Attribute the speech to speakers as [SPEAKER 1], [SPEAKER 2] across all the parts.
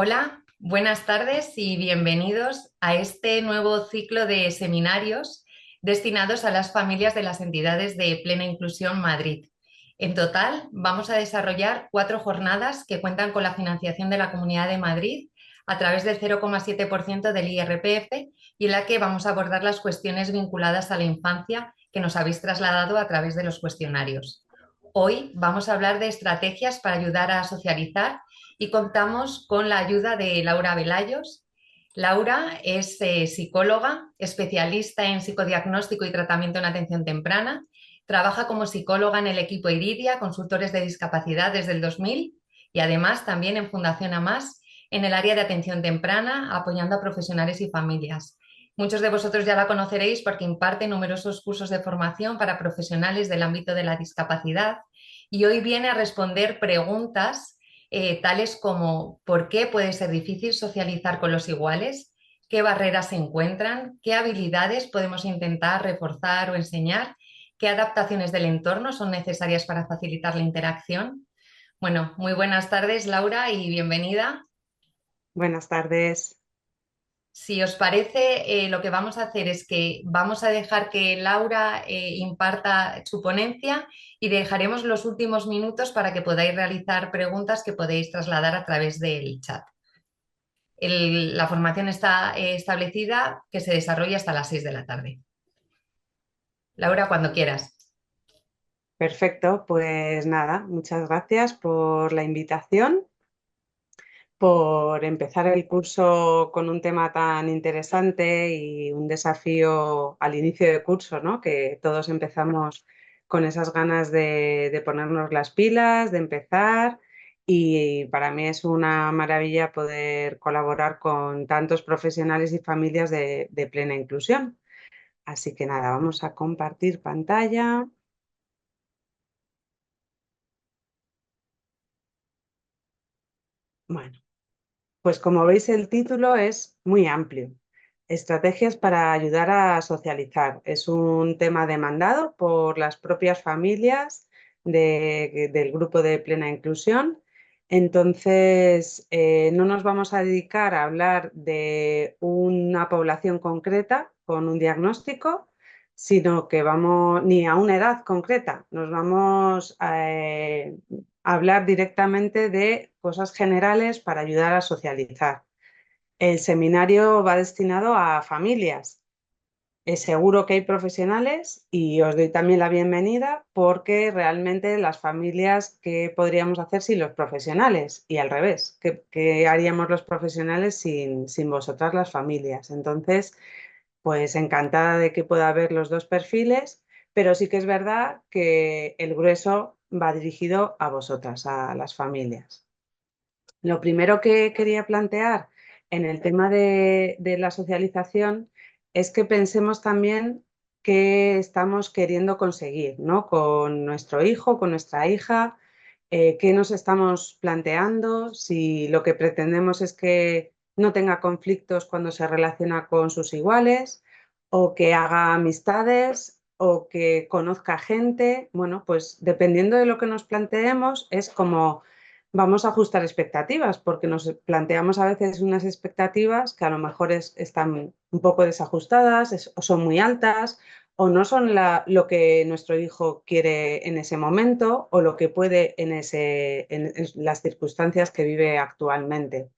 [SPEAKER 1] Hola, buenas tardes y bienvenidos a este nuevo ciclo de seminarios destinados a las familias de las entidades de Plena Inclusión Madrid. En total, vamos a desarrollar 4 jornadas que cuentan con la financiación de la Comunidad de Madrid a través del 0,7% del IRPF y en la que vamos a abordar las cuestiones vinculadas a la infancia que nos habéis trasladado a través de los cuestionarios. Hoy vamos a hablar de estrategias para ayudar a socializar y contamos con la ayuda de Laura Velayos. Laura es psicóloga, especialista en psicodiagnóstico y tratamiento en atención temprana. Trabaja como psicóloga en el equipo Iridia, consultores de discapacidad desde el 2000 y además también en Fundación AMAS en el área de atención temprana, apoyando a profesionales y familias. Muchos de vosotros ya la conoceréis porque imparte numerosos cursos de formación para profesionales del ámbito de la discapacidad y hoy viene a responder preguntas tales como ¿por qué puede ser difícil socializar con los iguales? ¿Qué barreras se encuentran? ¿Qué habilidades podemos intentar reforzar o enseñar? ¿Qué adaptaciones del entorno son necesarias para facilitar la interacción? Bueno, muy buenas tardes, Laura, y bienvenida.
[SPEAKER 2] Buenas tardes.
[SPEAKER 1] Si os parece, lo que vamos a hacer es que vamos a dejar que Laura imparta su ponencia y dejaremos los últimos minutos para que podáis realizar preguntas que podéis trasladar a través del chat. La formación está establecida que se desarrolla hasta las 6 de la tarde. Laura, cuando quieras.
[SPEAKER 2] Perfecto, pues nada, muchas gracias por la invitación, por empezar el curso con un tema tan interesante y un desafío al inicio de curso, ¿no? Que todos empezamos con esas ganas de ponernos las pilas, de empezar, y para mí es una maravilla poder colaborar con tantos profesionales y familias de plena inclusión. Así que nada, vamos a compartir pantalla. Bueno. Pues como veis, el título es muy amplio. Estrategias para ayudar a socializar. Es un tema demandado por las propias familias del grupo de plena inclusión. Entonces, no nos vamos a dedicar a hablar de una población concreta con un diagnóstico, sino que vamos, ni a una edad concreta, nos vamos a hablar directamente de cosas generales para ayudar a socializar. El seminario va destinado a familias. Es seguro que hay profesionales y os doy también la bienvenida porque realmente las familias, ¿qué podríamos hacer sin los profesionales? Y al revés, ¿qué haríamos los profesionales sin vosotras las familias? Entonces, pues encantada de que pueda haber los dos perfiles, pero sí que es verdad que el grueso va dirigido a vosotras, a las familias. Lo primero que quería plantear en el tema de la socialización es que pensemos también qué estamos queriendo conseguir, ¿no? Con nuestro hijo, con nuestra hija, qué nos estamos planteando, si lo que pretendemos es que no tenga conflictos cuando se relaciona con sus iguales, o que haga amistades, o que conozca gente. Bueno, pues dependiendo de lo que nos planteemos, es como vamos a ajustar expectativas, porque nos planteamos a veces unas expectativas que a lo mejor están un poco desajustadas, o son muy altas, o no son lo que nuestro hijo quiere en ese momento o lo que puede en las circunstancias que vive actualmente.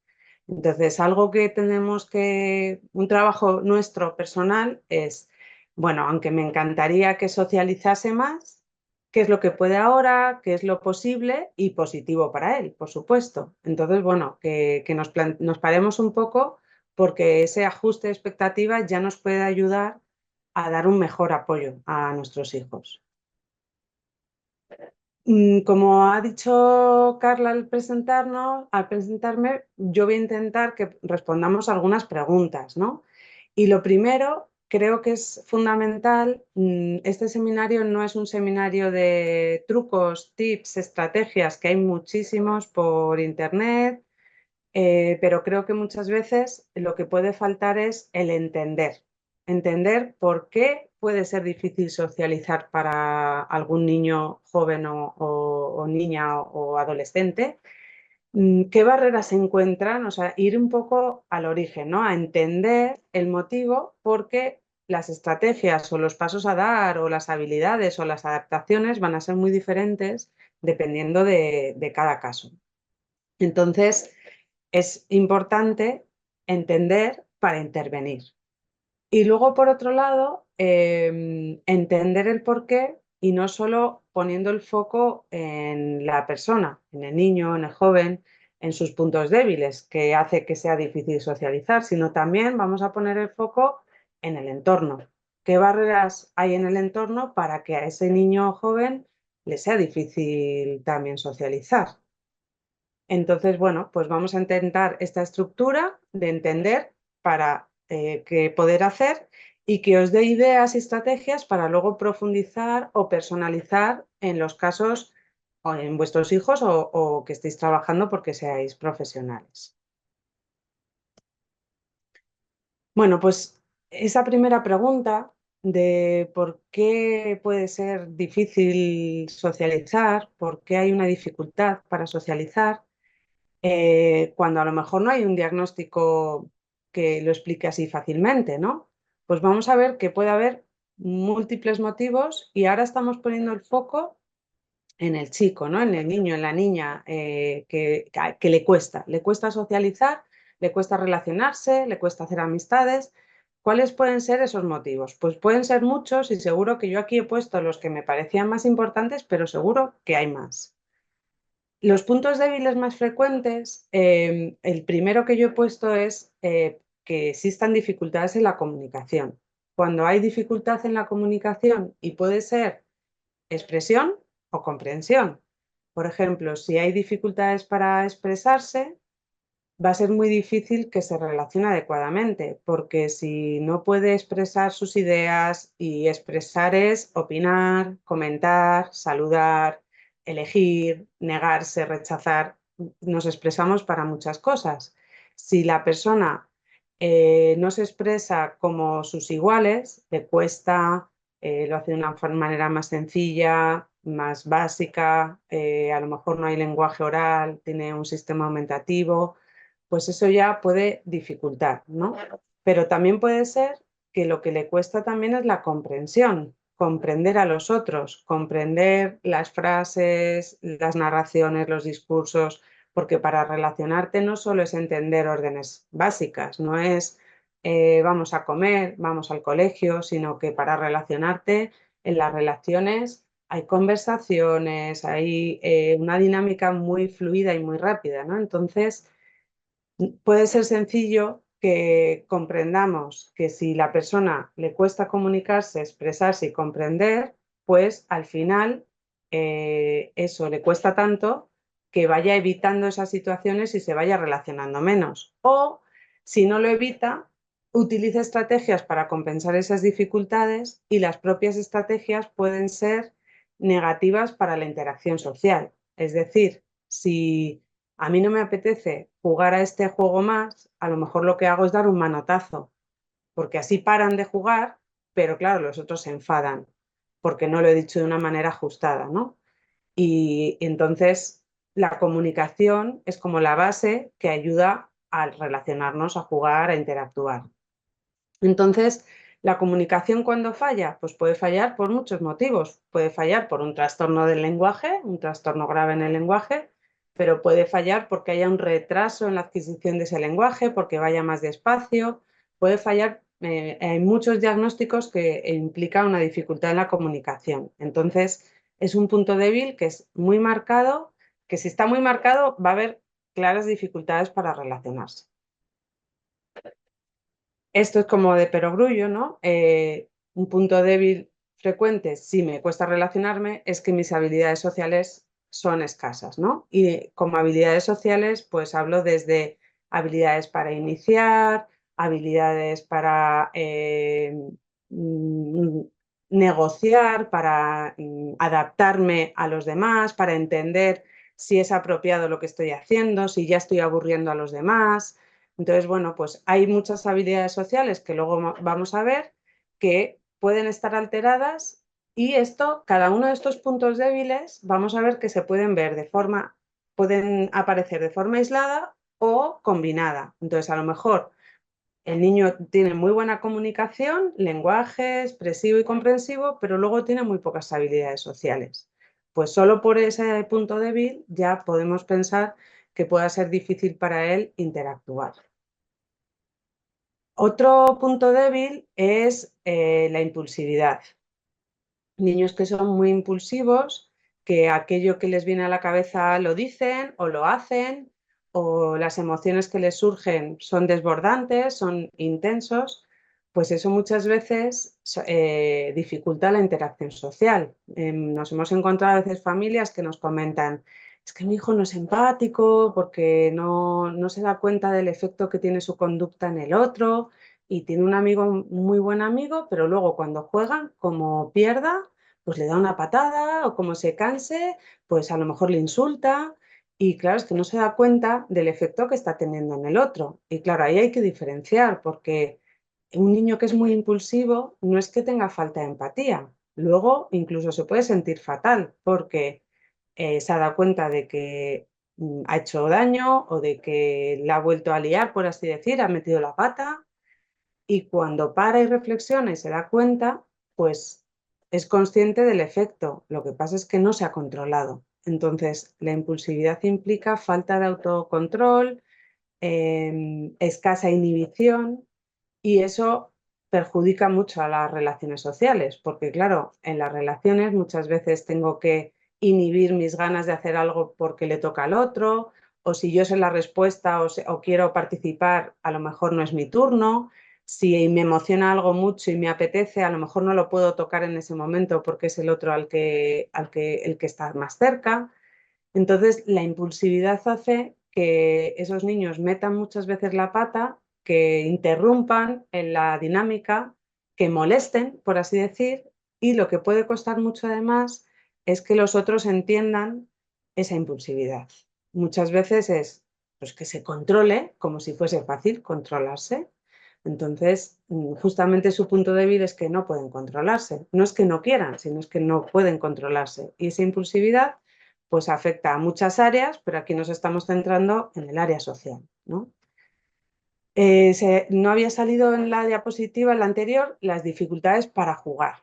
[SPEAKER 2] Entonces, algo que tenemos un trabajo nuestro personal es, bueno, aunque me encantaría que socializase más, qué es lo que puede ahora, qué es lo posible y positivo para él, por supuesto. Entonces, bueno, que nos paremos un poco porque ese ajuste de expectativas ya nos puede ayudar a dar un mejor apoyo a nuestros hijos. Como ha dicho Carla al presentarme, yo voy a intentar que respondamos algunas preguntas, ¿no? Y lo primero, creo que es fundamental, este seminario no es un seminario de trucos, tips, estrategias, que hay muchísimos por internet, pero creo que muchas veces lo que puede faltar es el entender por qué puede ser difícil socializar para algún niño joven o niña o adolescente ¿Qué barreras se encuentran? O sea, ir un poco al origen, ¿no? A entender el motivo porque las estrategias o los pasos a dar o las habilidades o las adaptaciones van a ser muy diferentes dependiendo de cada caso. Entonces, es importante entender para intervenir. Y luego, por otro lado, entender el porqué y no solo poniendo el foco en la persona, en el niño, en el joven, en sus puntos débiles, que hace que sea difícil socializar, sino también vamos a poner el foco en el entorno. ¿Qué barreras hay en el entorno para que a ese niño o joven le sea difícil también socializar? Entonces, bueno, pues vamos a intentar esta estructura de entender para qué poder hacer y que os dé ideas y estrategias para luego profundizar o personalizar en los casos o en vuestros hijos o que estéis trabajando porque seáis profesionales. Bueno, pues esa primera pregunta de por qué puede ser difícil socializar, por qué hay una dificultad para socializar, cuando a lo mejor no hay un diagnóstico que lo explique así fácilmente, ¿no? Pues vamos a ver que puede haber múltiples motivos y ahora estamos poniendo el foco en el chico, ¿no? En el niño, en la niña, que le cuesta socializar, le cuesta relacionarse, le cuesta hacer amistades. ¿Cuáles pueden ser esos motivos? Pues pueden ser muchos y seguro que yo aquí he puesto los que me parecían más importantes, pero seguro que hay más. Los puntos débiles más frecuentes, el primero que yo he puesto es que existan dificultades en la comunicación. Cuando hay dificultad en la comunicación y puede ser expresión o comprensión. Por ejemplo, si hay dificultades para expresarse, va a ser muy difícil que se relacione adecuadamente, porque si no puede expresar sus ideas y expresar es opinar, comentar, saludar, elegir, negarse, rechazar, nos expresamos para muchas cosas. Si la persona no se expresa como sus iguales, le cuesta, lo hace de una manera más sencilla, más básica, a lo mejor no hay lenguaje oral, tiene un sistema aumentativo, pues eso ya puede dificultar, ¿no? Pero también puede ser que lo que le cuesta también es la comprensión, comprender a los otros, comprender las frases, las narraciones, los discursos, porque para relacionarte no solo es entender órdenes básicas, no es vamos a comer, vamos al colegio, sino que para relacionarte en las relaciones hay conversaciones, hay una dinámica muy fluida y muy rápida, ¿no? Entonces, puede ser sencillo que comprendamos que si la persona le cuesta comunicarse, expresarse y comprender, pues al final eso le cuesta tanto que vaya evitando esas situaciones y se vaya relacionando menos. O si no lo evita, utiliza estrategias para compensar esas dificultades y las propias estrategias pueden ser negativas para la interacción social. Es decir, si a mí no me apetece jugar a este juego más, a lo mejor lo que hago es dar un manotazo, porque así paran de jugar, pero claro, los otros se enfadan, porque no lo he dicho de una manera ajustada, ¿no? Y entonces la comunicación es como la base que ayuda a relacionarnos, a jugar, a interactuar. Entonces, la comunicación cuando falla, pues puede fallar por muchos motivos. Puede fallar por un trastorno del lenguaje, un trastorno grave en el lenguaje, pero puede fallar porque haya un retraso en la adquisición de ese lenguaje, porque vaya más despacio. Puede fallar, hay muchos diagnósticos que implican una dificultad en la comunicación. Entonces, es un punto débil que es muy marcado, que si está muy marcado va a haber claras dificultades para relacionarse. Esto es como de perogrullo, ¿no? Un punto débil frecuente, si me cuesta relacionarme, es que mis habilidades sociales son escasas, ¿no? Y como habilidades sociales, pues hablo desde habilidades para iniciar, habilidades para mm, negociar, para adaptarme a los demás, para entender si es apropiado lo que estoy haciendo, si ya estoy aburriendo a los demás. Entonces, bueno, pues hay muchas habilidades sociales que luego vamos a ver que pueden estar alteradas y esto, cada uno de estos puntos débiles, vamos a ver que se pueden ver de forma pueden aparecer de forma aislada o combinada. Entonces, a lo mejor el niño tiene muy buena comunicación, lenguaje expresivo y comprensivo, pero luego tiene muy pocas habilidades sociales. Pues solo por ese punto débil ya podemos pensar que pueda ser difícil para él interactuar. Otro punto débil es la impulsividad. Niños que son muy impulsivos, que aquello que les viene a la cabeza lo dicen o lo hacen, o las emociones que les surgen son desbordantes, son intensos, pues eso muchas veces dificulta la interacción social. Nos hemos encontrado a veces familias que nos comentan, es que mi hijo no es empático porque no se da cuenta del efecto que tiene su conducta en el otro y tiene un amigo, un muy buen amigo, pero luego cuando juegan, como pierda, pues le da una patada o como se canse, pues a lo mejor le insulta y claro, es que no se da cuenta del efecto que está teniendo en el otro. Y claro, ahí hay que diferenciar porque un niño que es muy impulsivo no es que tenga falta de empatía. Luego incluso se puede sentir fatal porque se ha dado cuenta de que ha hecho daño o de que la ha vuelto a liar, por así decir, ha metido la pata y cuando para y reflexiona y se da cuenta, pues es consciente del efecto. Lo que pasa es que no se ha controlado. Entonces, la impulsividad implica falta de autocontrol, escasa inhibición y eso perjudica mucho a las relaciones sociales, porque claro, en las relaciones muchas veces tengo que inhibir mis ganas de hacer algo porque le toca al otro, o si yo sé la respuesta o quiero participar, a lo mejor no es mi turno. Si me emociona algo mucho y me apetece, a lo mejor no lo puedo tocar en ese momento porque es el otro el que está más cerca. Entonces, la impulsividad hace que esos niños metan muchas veces la pata, que interrumpan en la dinámica, que molesten, por así decir, y lo que puede costar mucho además es que los otros entiendan esa impulsividad. Muchas veces es pues, que se controle como si fuese fácil controlarse. Entonces, justamente su punto débil es que no pueden controlarse. No es que no quieran, sino es que no pueden controlarse. Y esa impulsividad pues afecta a muchas áreas, pero aquí nos estamos centrando en el área social, ¿no? No había salido en la diapositiva, en la anterior, las dificultades para jugar.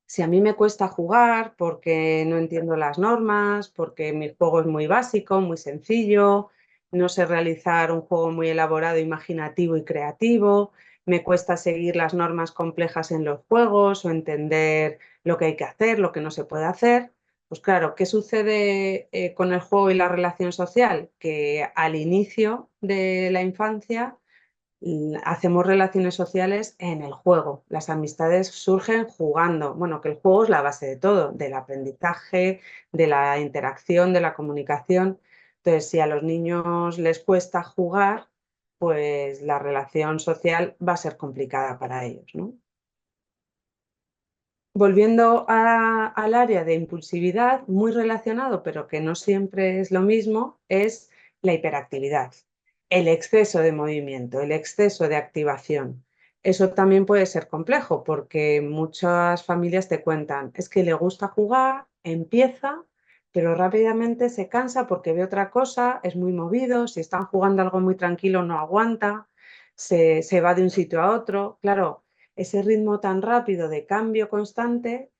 [SPEAKER 2] Si a mí me cuesta jugar porque no entiendo las normas, porque mi juego es muy básico, muy sencillo, no sé realizar un juego muy elaborado, imaginativo y creativo, me cuesta seguir las normas complejas en los juegos o entender lo que hay que hacer, lo que no se puede hacer, pues claro, ¿qué sucede con el juego y la relación social? Que al inicio de la infancia hacemos relaciones sociales en el juego. Las amistades surgen jugando. Bueno, que el juego es la base de todo, del aprendizaje, de la interacción, de la comunicación. Entonces, si a los niños les cuesta jugar, pues la relación social va a ser complicada para ellos, ¿no? Volviendo al área de impulsividad, muy relacionado, pero que no siempre es lo mismo, es la hiperactividad, el exceso de movimiento, el exceso de activación. Eso también puede ser complejo porque muchas familias te cuentan, es que le gusta jugar, empieza, pero rápidamente se cansa porque ve otra cosa, es muy movido, si están jugando algo muy tranquilo no aguanta, se va de un sitio a otro. Claro, ese ritmo tan rápido de cambio constante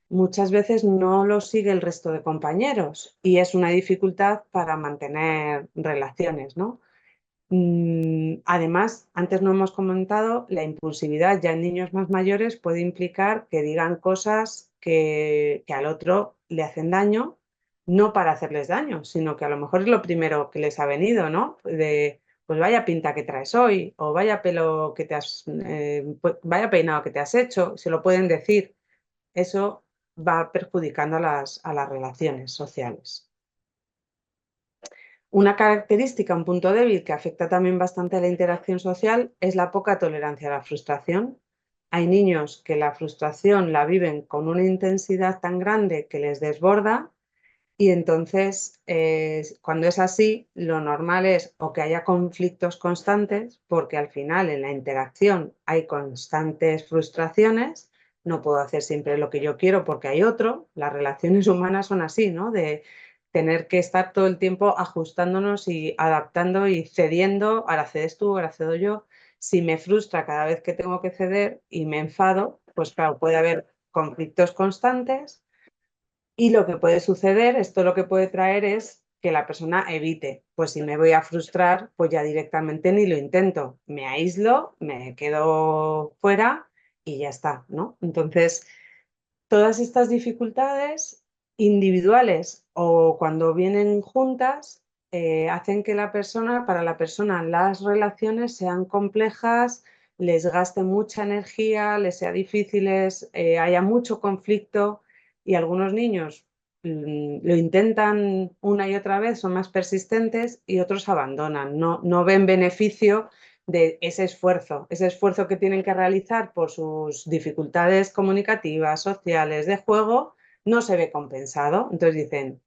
[SPEAKER 2] muchas veces no lo sigue el resto de compañeros y es una dificultad para mantener relaciones, ¿no? Además, antes no hemos comentado, la impulsividad ya en niños más mayores puede implicar que digan cosas que al otro le hacen daño, no para hacerles daño, sino que a lo mejor es lo primero que les ha venido, ¿no? Pues vaya pinta que traes hoy, o vaya pelo que te has, vaya peinado que te has hecho, se lo pueden decir. Eso va perjudicando a las relaciones sociales. Una característica, un punto débil que afecta también bastante a la interacción social es la poca tolerancia a la frustración. Hay niños que la frustración la viven con una intensidad tan grande que les desborda y entonces cuando es así, lo normal es o que haya conflictos constantes, porque al final en la interacción hay constantes frustraciones, no puedo hacer siempre lo que yo quiero porque hay otro, las relaciones humanas son así, ¿no? tener que estar todo el tiempo ajustándonos y adaptando y cediendo, ahora cedes tú, ahora cedo yo. Si me frustra cada vez que tengo que ceder y me enfado, pues claro, puede haber conflictos constantes y lo que puede suceder, esto lo que puede traer es que la persona evite. Pues si me voy a frustrar, pues ya directamente ni lo intento. Me aíslo, me quedo fuera y ya está, ¿no? Entonces, todas estas dificultades individuales o cuando vienen juntas hacen que para la persona, las relaciones sean complejas, les gaste mucha energía, les sea difíciles, haya mucho conflicto y algunos niños lo intentan una y otra vez, son más persistentes y otros abandonan, no ven beneficio de ese esfuerzo que tienen que realizar por sus dificultades comunicativas, sociales, de juego, no se ve compensado. Entonces dicen,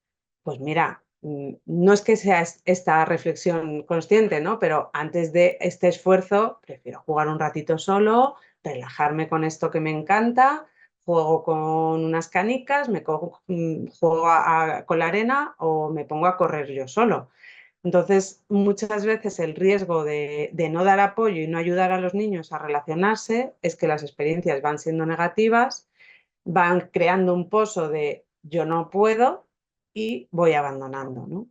[SPEAKER 2] pues mira, no es que sea esta reflexión consciente, ¿no? Pero antes de este esfuerzo, prefiero jugar un ratito solo, relajarme con esto que me encanta, juego con unas canicas, juego con la arena o me pongo a correr yo solo. Entonces, muchas veces el riesgo de no dar apoyo y no ayudar a los niños a relacionarse es que las experiencias van siendo negativas, van creando un pozo de yo no puedo y voy abandonando, ¿no?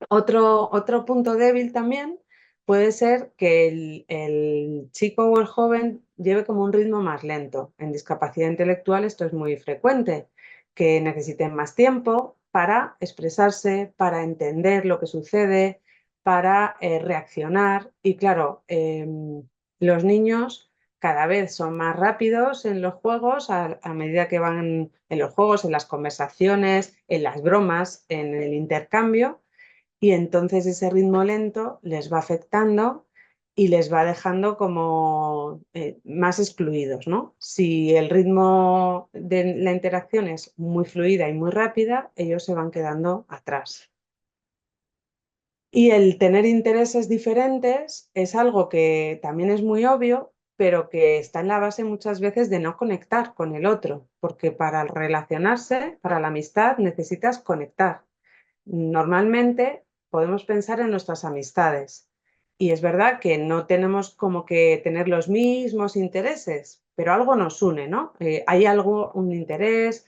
[SPEAKER 2] Otro punto débil también puede ser que el chico o el joven lleve como un ritmo más lento. En discapacidad intelectual esto es muy frecuente, que necesiten más tiempo para expresarse, para entender lo que sucede, para reaccionar. Y claro, los niños cada vez son más rápidos en los juegos a medida que van en los juegos, en las conversaciones, en las bromas, en el intercambio y entonces ese ritmo lento les va afectando y les va dejando como más excluidos, ¿no? Si el ritmo de la interacción es muy fluida y muy rápida, ellos se van quedando atrás. Y el tener intereses diferentes es algo que también es muy obvio, pero que está en la base muchas veces de no conectar con el otro, porque para relacionarse, para la amistad, necesitas conectar. Normalmente podemos pensar en nuestras amistades y es verdad que no tenemos como que tener los mismos intereses, pero algo nos une, ¿no? Hay algo, un interés,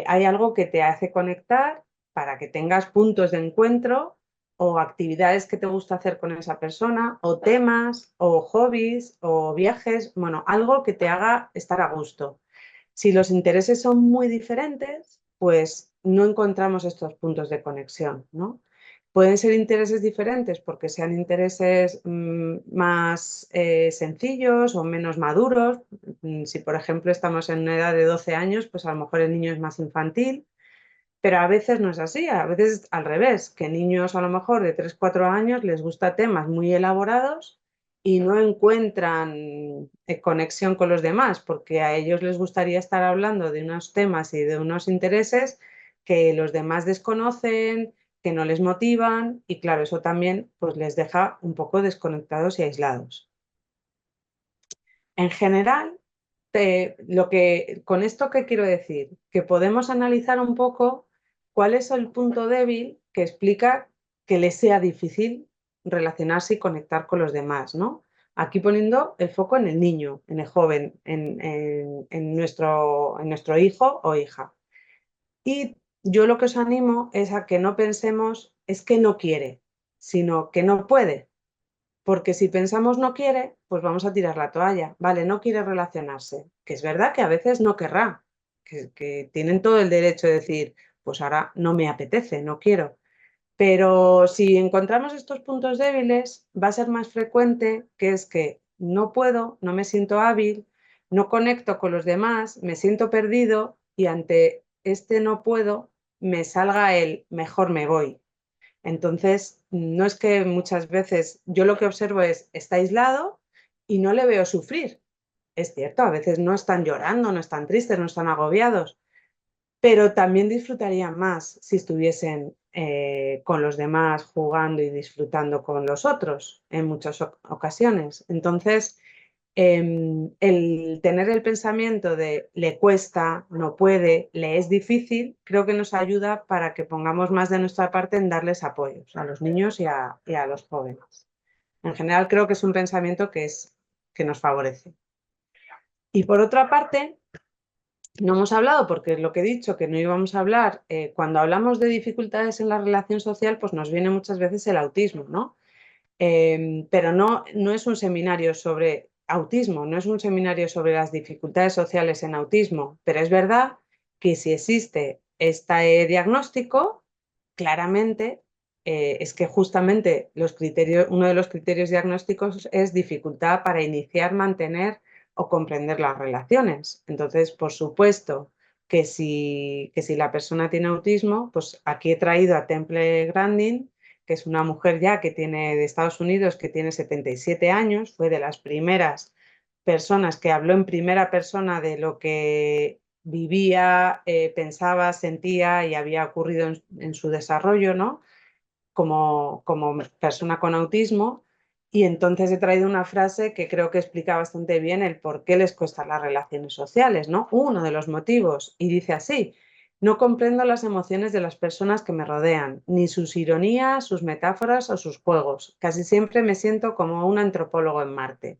[SPEAKER 2] hay algo que te hace conectar para que tengas puntos de encuentro o actividades que te gusta hacer con esa persona, o temas, o hobbies, o viajes, bueno, algo que te haga estar a gusto. Si los intereses son muy diferentes, pues no encontramos estos puntos de conexión, ¿no? Pueden ser intereses diferentes porque sean intereses más sencillos o menos maduros. Si, por ejemplo, estamos en una edad de 12 años, pues a lo mejor el niño es más infantil, pero a veces no es así, a veces al revés, que niños a lo mejor de 3 4 años les gusta temas muy elaborados y no encuentran conexión con los demás, porque a ellos les gustaría estar hablando de unos temas y de unos intereses que los demás desconocen, que no les motivan y claro, eso también pues les deja un poco desconectados y aislados. En general, con esto qué quiero decir, que podemos analizar un poco cuál es el punto débil que explica que les sea difícil relacionarse y conectar con los demás, ¿no? Aquí poniendo el foco en el niño, en el joven, en nuestro hijo o hija. Y yo lo que os animo es a que no pensemos es que no quiere, sino que no puede. Porque si pensamos no quiere, pues vamos a tirar la toalla. Vale, no quiere relacionarse. Que es verdad que a veces no querrá. Que tienen todo el derecho de decir, pues ahora no me apetece, no quiero. Pero si encontramos estos puntos débiles, va a ser más frecuente que es que no puedo, no me siento hábil, no conecto con los demás, me siento perdido y ante este no puedo me salga el mejor me voy. Entonces, no es que muchas veces yo lo que observo es, está aislado y no le veo sufrir. Es cierto, a veces no están llorando, no están tristes, no están agobiados, pero también disfrutarían más si estuviesen con los demás jugando y disfrutando con los otros en muchas ocasiones. Entonces, El tener el pensamiento de le cuesta, no puede, le es difícil, creo que nos ayuda para que pongamos más de nuestra parte en darles apoyos a los niños y a los jóvenes. En general creo que es un pensamiento que nos favorece. Y por otra parte, no hemos hablado, porque es lo que he dicho, que no íbamos a hablar, cuando hablamos de dificultades en la relación social, pues nos viene muchas veces el autismo, ¿no? Pero no es un seminario sobre autismo, no es un seminario sobre las dificultades sociales en autismo, pero es verdad que si existe este diagnóstico, claramente es que justamente uno de los criterios diagnósticos es dificultad para iniciar, mantener o comprender las relaciones. Entonces, por supuesto que si la persona tiene autismo, pues aquí he traído a Temple Grandin, que es una mujer ya que tiene de Estados Unidos, que tiene 77 años, fue de las primeras personas que habló en primera persona de lo que vivía, pensaba, sentía y había ocurrido en su desarrollo, ¿no? Como persona con autismo. Y entonces he traído una frase que creo que explica bastante bien el por qué les cuestan las relaciones sociales, ¿no? Uno de los motivos, y dice así: no comprendo las emociones de las personas que me rodean, ni sus ironías, sus metáforas o sus juegos. Casi siempre me siento como un antropólogo en Marte.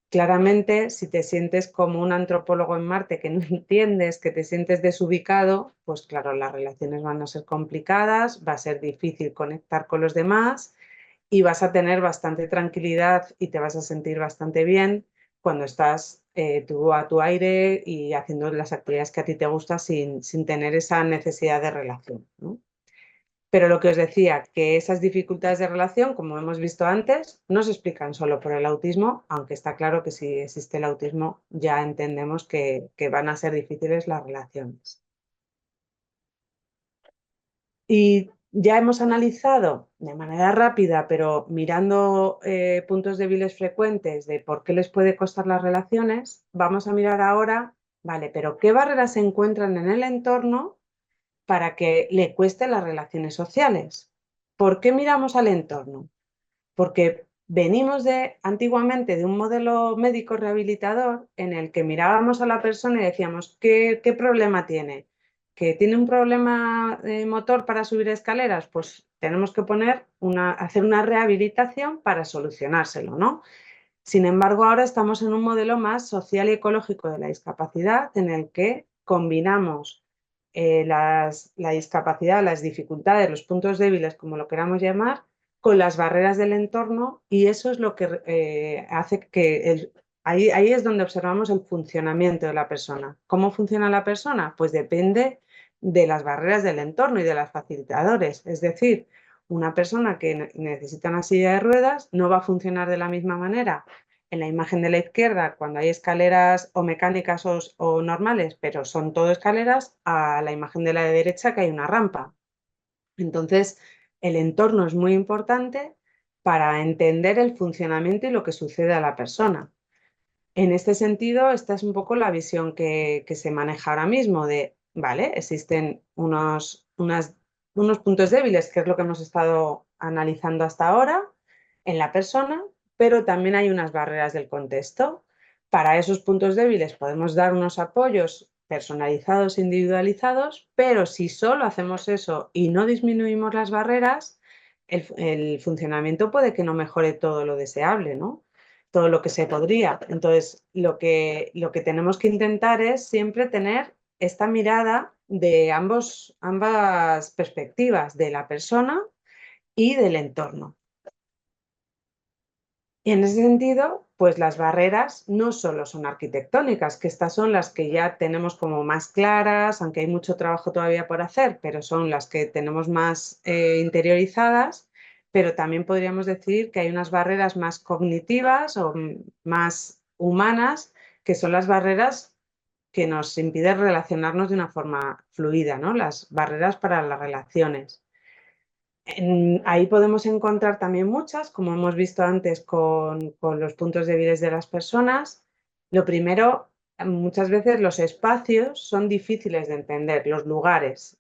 [SPEAKER 2] Claramente, si te sientes como un antropólogo en Marte que no entiendes, que te sientes desubicado, pues claro, las relaciones van a ser complicadas, va a ser difícil conectar con los demás y vas a tener bastante tranquilidad y te vas a sentir bastante bien cuando estás tú a tu aire y haciendo las actividades que a ti te gustan sin tener esa necesidad de relación, ¿no? Pero lo que os decía, que esas dificultades de relación, como hemos visto antes, no se explican solo por el autismo, aunque está claro que si existe el autismo ya entendemos que van a ser difíciles las relaciones. Y ya hemos analizado de manera rápida, pero mirando puntos débiles frecuentes de por qué les puede costar las relaciones, vamos a mirar ahora, vale, pero ¿qué barreras se encuentran en el entorno para que le cuesten las relaciones sociales? ¿Por qué miramos al entorno? Porque venimos antiguamente de un modelo médico rehabilitador en el que mirábamos a la persona y decíamos, ¿qué problema tiene? ¿Que tiene un problema motor para subir escaleras? Pues tenemos que hacer una rehabilitación para solucionárselo, ¿no? Sin embargo, ahora estamos en un modelo más social y ecológico de la discapacidad en el que combinamos la discapacidad, las dificultades, los puntos débiles, como lo queramos llamar, con las barreras del entorno, y eso es lo que hace que ahí es donde observamos el funcionamiento de la persona. ¿Cómo funciona la persona? Pues depende de las barreras del entorno y de los facilitadores. Es decir, una persona que necesita una silla de ruedas no va a funcionar de la misma manera en la imagen de la izquierda, cuando hay escaleras o mecánicas o normales, pero son todo escaleras, a la imagen de la derecha, que hay una rampa. Entonces, el entorno es muy importante para entender el funcionamiento y lo que sucede a la persona. En este sentido, esta es un poco la visión que se maneja ahora mismo de, vale, existen unos puntos débiles, que es lo que hemos estado analizando hasta ahora en la persona, pero también hay unas barreras del contexto. Para esos puntos débiles podemos dar unos apoyos personalizados, individualizados, pero si solo hacemos eso y no disminuimos las barreras, el funcionamiento puede que no mejore todo lo deseable, ¿no? Todo lo que se podría. Entonces, lo que tenemos que intentar es siempre tener esta mirada de ambas perspectivas, de la persona y del entorno. Y en ese sentido, pues las barreras no solo son arquitectónicas, que estas son las que ya tenemos como más claras, aunque hay mucho trabajo todavía por hacer, pero son las que tenemos más interiorizadas, pero también podríamos decir que hay unas barreras más cognitivas o más humanas, que son las barreras que nos impiden relacionarnos de una forma fluida, ¿no? Las barreras para las relaciones. Ahí podemos encontrar también muchas, como hemos visto antes con los puntos débiles de las personas. Lo primero, muchas veces los espacios son difíciles de entender, los lugares.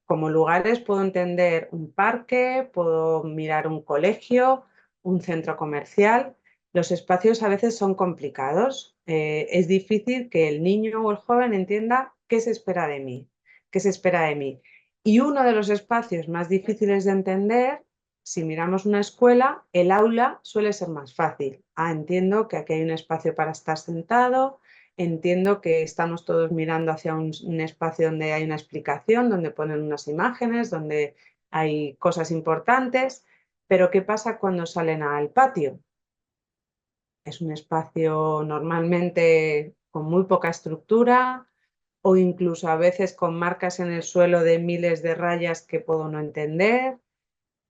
[SPEAKER 2] Como lugares puedo entender un parque, puedo mirar un colegio, un centro comercial, los espacios a veces son complicados. Es difícil que el niño o el joven entienda qué se espera de mí, qué se espera de mí. Y uno de los espacios más difíciles de entender, si miramos una escuela, el aula suele ser más fácil. Entiendo que aquí hay un espacio para estar sentado, entiendo que estamos todos mirando hacia un espacio donde hay una explicación, donde ponen unas imágenes, donde hay cosas importantes, pero ¿qué pasa cuando salen al patio? Es un espacio normalmente con muy poca estructura o incluso a veces con marcas en el suelo de miles de rayas que puedo no entender,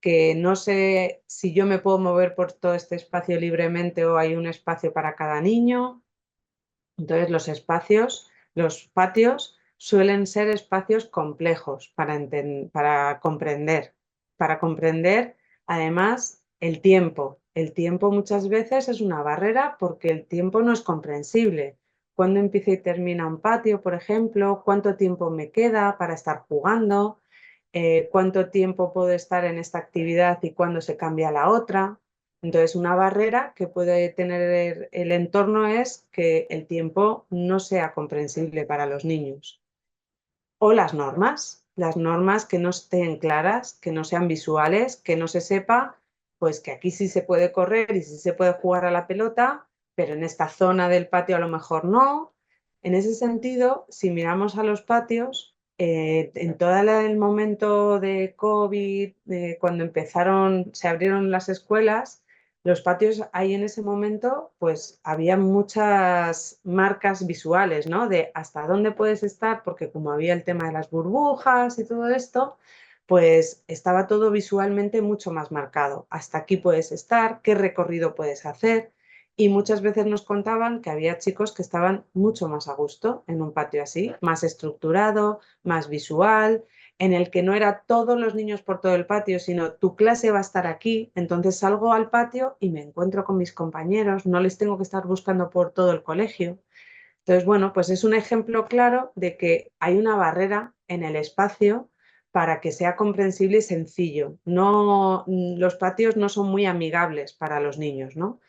[SPEAKER 2] que no sé si yo me puedo mover por todo este espacio libremente o hay un espacio para cada niño. Entonces los espacios, los patios suelen ser espacios complejos para comprender. Para comprender, además, el tiempo. El tiempo muchas veces es una barrera porque el tiempo no es comprensible. ¿Cuándo empieza y termina un patio, por ejemplo? ¿Cuánto tiempo me queda para estar jugando? ¿Cuánto tiempo puedo estar en esta actividad y cuándo se cambia a la otra? Entonces, una barrera que puede tener el entorno es que el tiempo no sea comprensible para los niños. O las normas que no estén claras, que no sean visuales, que no se sepa, pues que aquí sí se puede correr y sí se puede jugar a la pelota, pero en esta zona del patio a lo mejor no. En ese sentido, si miramos a los patios, en todo el momento de COVID, cuando se abrieron las escuelas, los patios ahí en ese momento, pues había muchas marcas visuales, ¿no? De hasta dónde puedes estar, porque como había el tema de las burbujas y todo esto, pues estaba todo visualmente mucho más marcado. Hasta aquí puedes estar, qué recorrido puedes hacer. Y muchas veces nos contaban que había chicos que estaban mucho más a gusto en un patio así, más estructurado, más visual, en el que no era todos los niños por todo el patio, sino tu clase va a estar aquí, entonces salgo al patio y me encuentro con mis compañeros, no les tengo que estar buscando por todo el colegio. Entonces, bueno, pues es un ejemplo claro de que hay una barrera en el espacio para que sea comprensible y sencillo. No, los patios no son muy amigables para los niños, ¿no?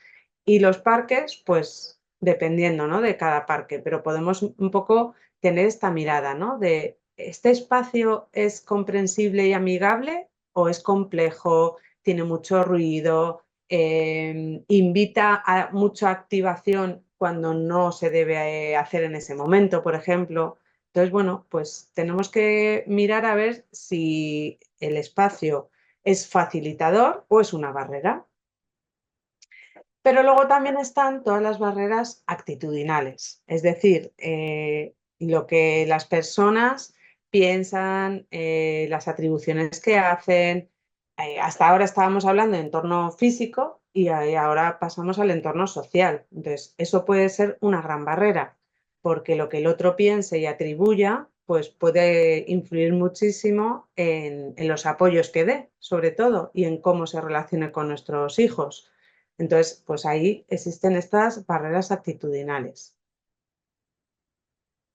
[SPEAKER 2] Y los parques, pues dependiendo, ¿no? De cada parque, pero podemos un poco tener esta mirada, ¿no? De este espacio es comprensible y amigable o es complejo, tiene mucho ruido, invita a mucha activación cuando no se debe hacer en ese momento, por ejemplo. Entonces, bueno, pues tenemos que mirar a ver si el espacio es facilitador o es una barrera. Pero luego también están todas las barreras actitudinales, es decir, lo que las personas piensan, las atribuciones que hacen. Hasta ahora estábamos hablando de entorno físico y ahora pasamos al entorno social. Entonces, eso puede ser una gran barrera, porque lo que el otro piense y atribuya, pues puede influir muchísimo en los apoyos que dé, sobre todo, y en cómo se relacione con nuestros hijos. Entonces, pues ahí existen estas barreras actitudinales.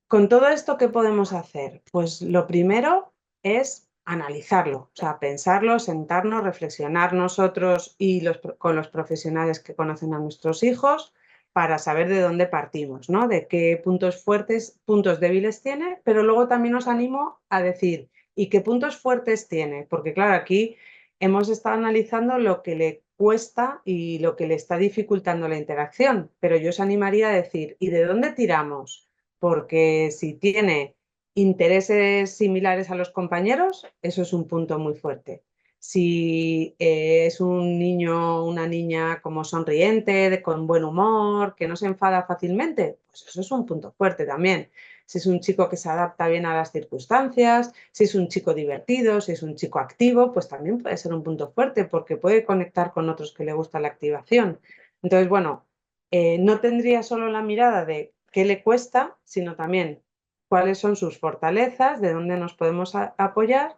[SPEAKER 2] Con todo esto, ¿qué podemos hacer? Pues lo primero es analizarlo, o sea, pensarlo, sentarnos, reflexionar nosotros y con los profesionales que conocen a nuestros hijos para saber de dónde partimos, ¿no? De qué puntos fuertes, puntos débiles tiene, pero luego también os animo a decir, ¿y qué puntos fuertes tiene? Porque claro, aquí hemos estado analizando lo que le cuesta y lo que le está dificultando la interacción, pero yo os animaría a decir, ¿y de dónde tiramos? Porque si tiene intereses similares a los compañeros, eso es un punto muy fuerte. Si es un niño o una niña como sonriente, con buen humor, que no se enfada fácilmente, pues eso es un punto fuerte también. Si es un chico que se adapta bien a las circunstancias, si es un chico divertido, si es un chico activo, pues también puede ser un punto fuerte porque puede conectar con otros que le gusta la activación. Entonces, bueno, no tendría solo la mirada de qué le cuesta, sino también cuáles son sus fortalezas, de dónde nos podemos apoyar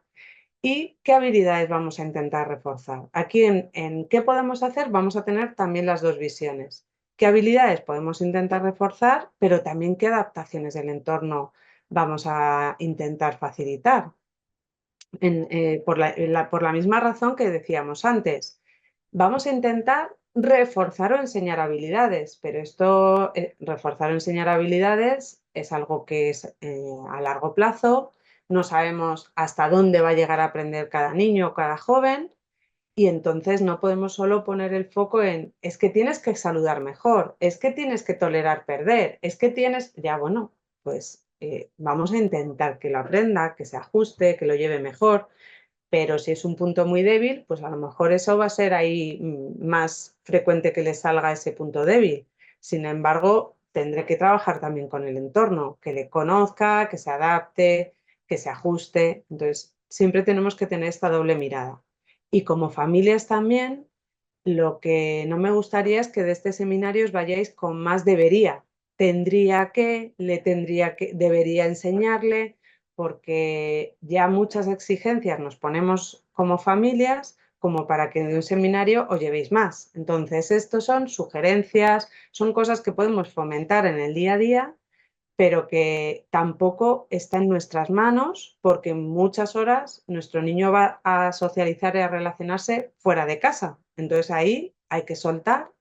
[SPEAKER 2] y qué habilidades vamos a intentar reforzar. Aquí en qué podemos hacer vamos a tener también las dos visiones. ¿Qué habilidades podemos intentar reforzar, pero también qué adaptaciones del entorno vamos a intentar facilitar? Por la misma razón que decíamos antes, vamos a intentar reforzar o enseñar habilidades, pero esto, reforzar o enseñar habilidades es algo que es a largo plazo, no sabemos hasta dónde va a llegar a aprender cada niño o cada joven y entonces no podemos solo poner el foco en es que tienes que saludar mejor, es que tienes que tolerar perder, es que tienes, ya bueno, pues vamos a intentar que lo aprenda, que se ajuste, que lo lleve mejor, pero si es un punto muy débil, pues a lo mejor eso va a ser ahí más frecuente que le salga ese punto débil. Sin embargo, tendré que trabajar también con el entorno, que le conozca, que se adapte, que se ajuste. Entonces, siempre tenemos que tener esta doble mirada. Y como familias también, lo que no me gustaría es que de este seminario os vayáis con más debería. Tendría que, le tendría que, debería enseñarle, porque ya muchas exigencias nos ponemos como familias como para que de un seminario os llevéis más. Entonces, estos son sugerencias, son cosas que podemos fomentar en el día a día, pero que tampoco está en nuestras manos porque en muchas horas nuestro niño va a socializar y a relacionarse fuera de casa. Entonces ahí hay que soltar,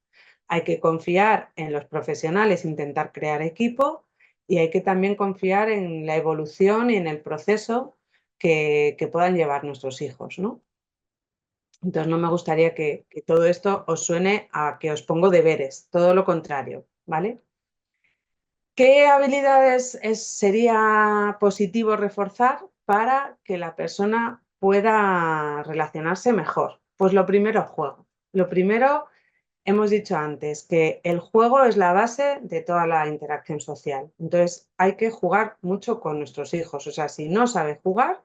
[SPEAKER 2] hay que confiar en los profesionales, intentar crear equipo y hay que también confiar en la evolución y en el proceso que puedan llevar nuestros hijos, ¿no? Entonces no me gustaría que todo esto os suene a que os pongo deberes, todo lo contrario, ¿vale? ¿Qué habilidades sería positivo reforzar para que la persona pueda relacionarse mejor? Pues lo primero, juego. Lo primero, hemos dicho antes que el juego es la base de toda la interacción social. Entonces, hay que jugar mucho con nuestros hijos. O sea, si no sabe jugar,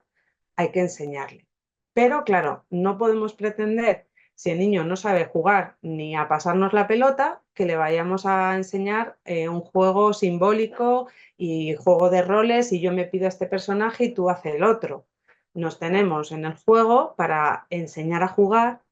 [SPEAKER 2] hay que enseñarle. Pero claro, no podemos pretender, si el niño no sabe jugar ni a pasarnos la pelota, que le vayamos a enseñar un juego simbólico y juego de roles y yo me pido a este personaje y tú haces el otro. Nos tenemos en el juego para enseñar a jugar,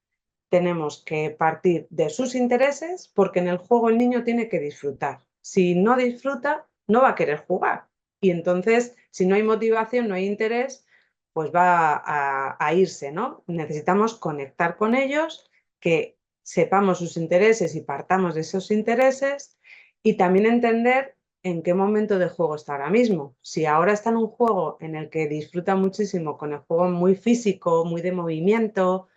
[SPEAKER 2] tenemos que partir de sus intereses porque en el juego el niño tiene que disfrutar. Si no disfruta, no va a querer jugar. Y entonces, si no hay motivación, no hay interés, pues va a irse, ¿no? Necesitamos conectar con ellos, que sepamos sus intereses y partamos de esos intereses y también entender en qué momento de juego está ahora mismo. Si ahora está en un juego en el que disfruta muchísimo con el juego muy físico, muy de movimiento,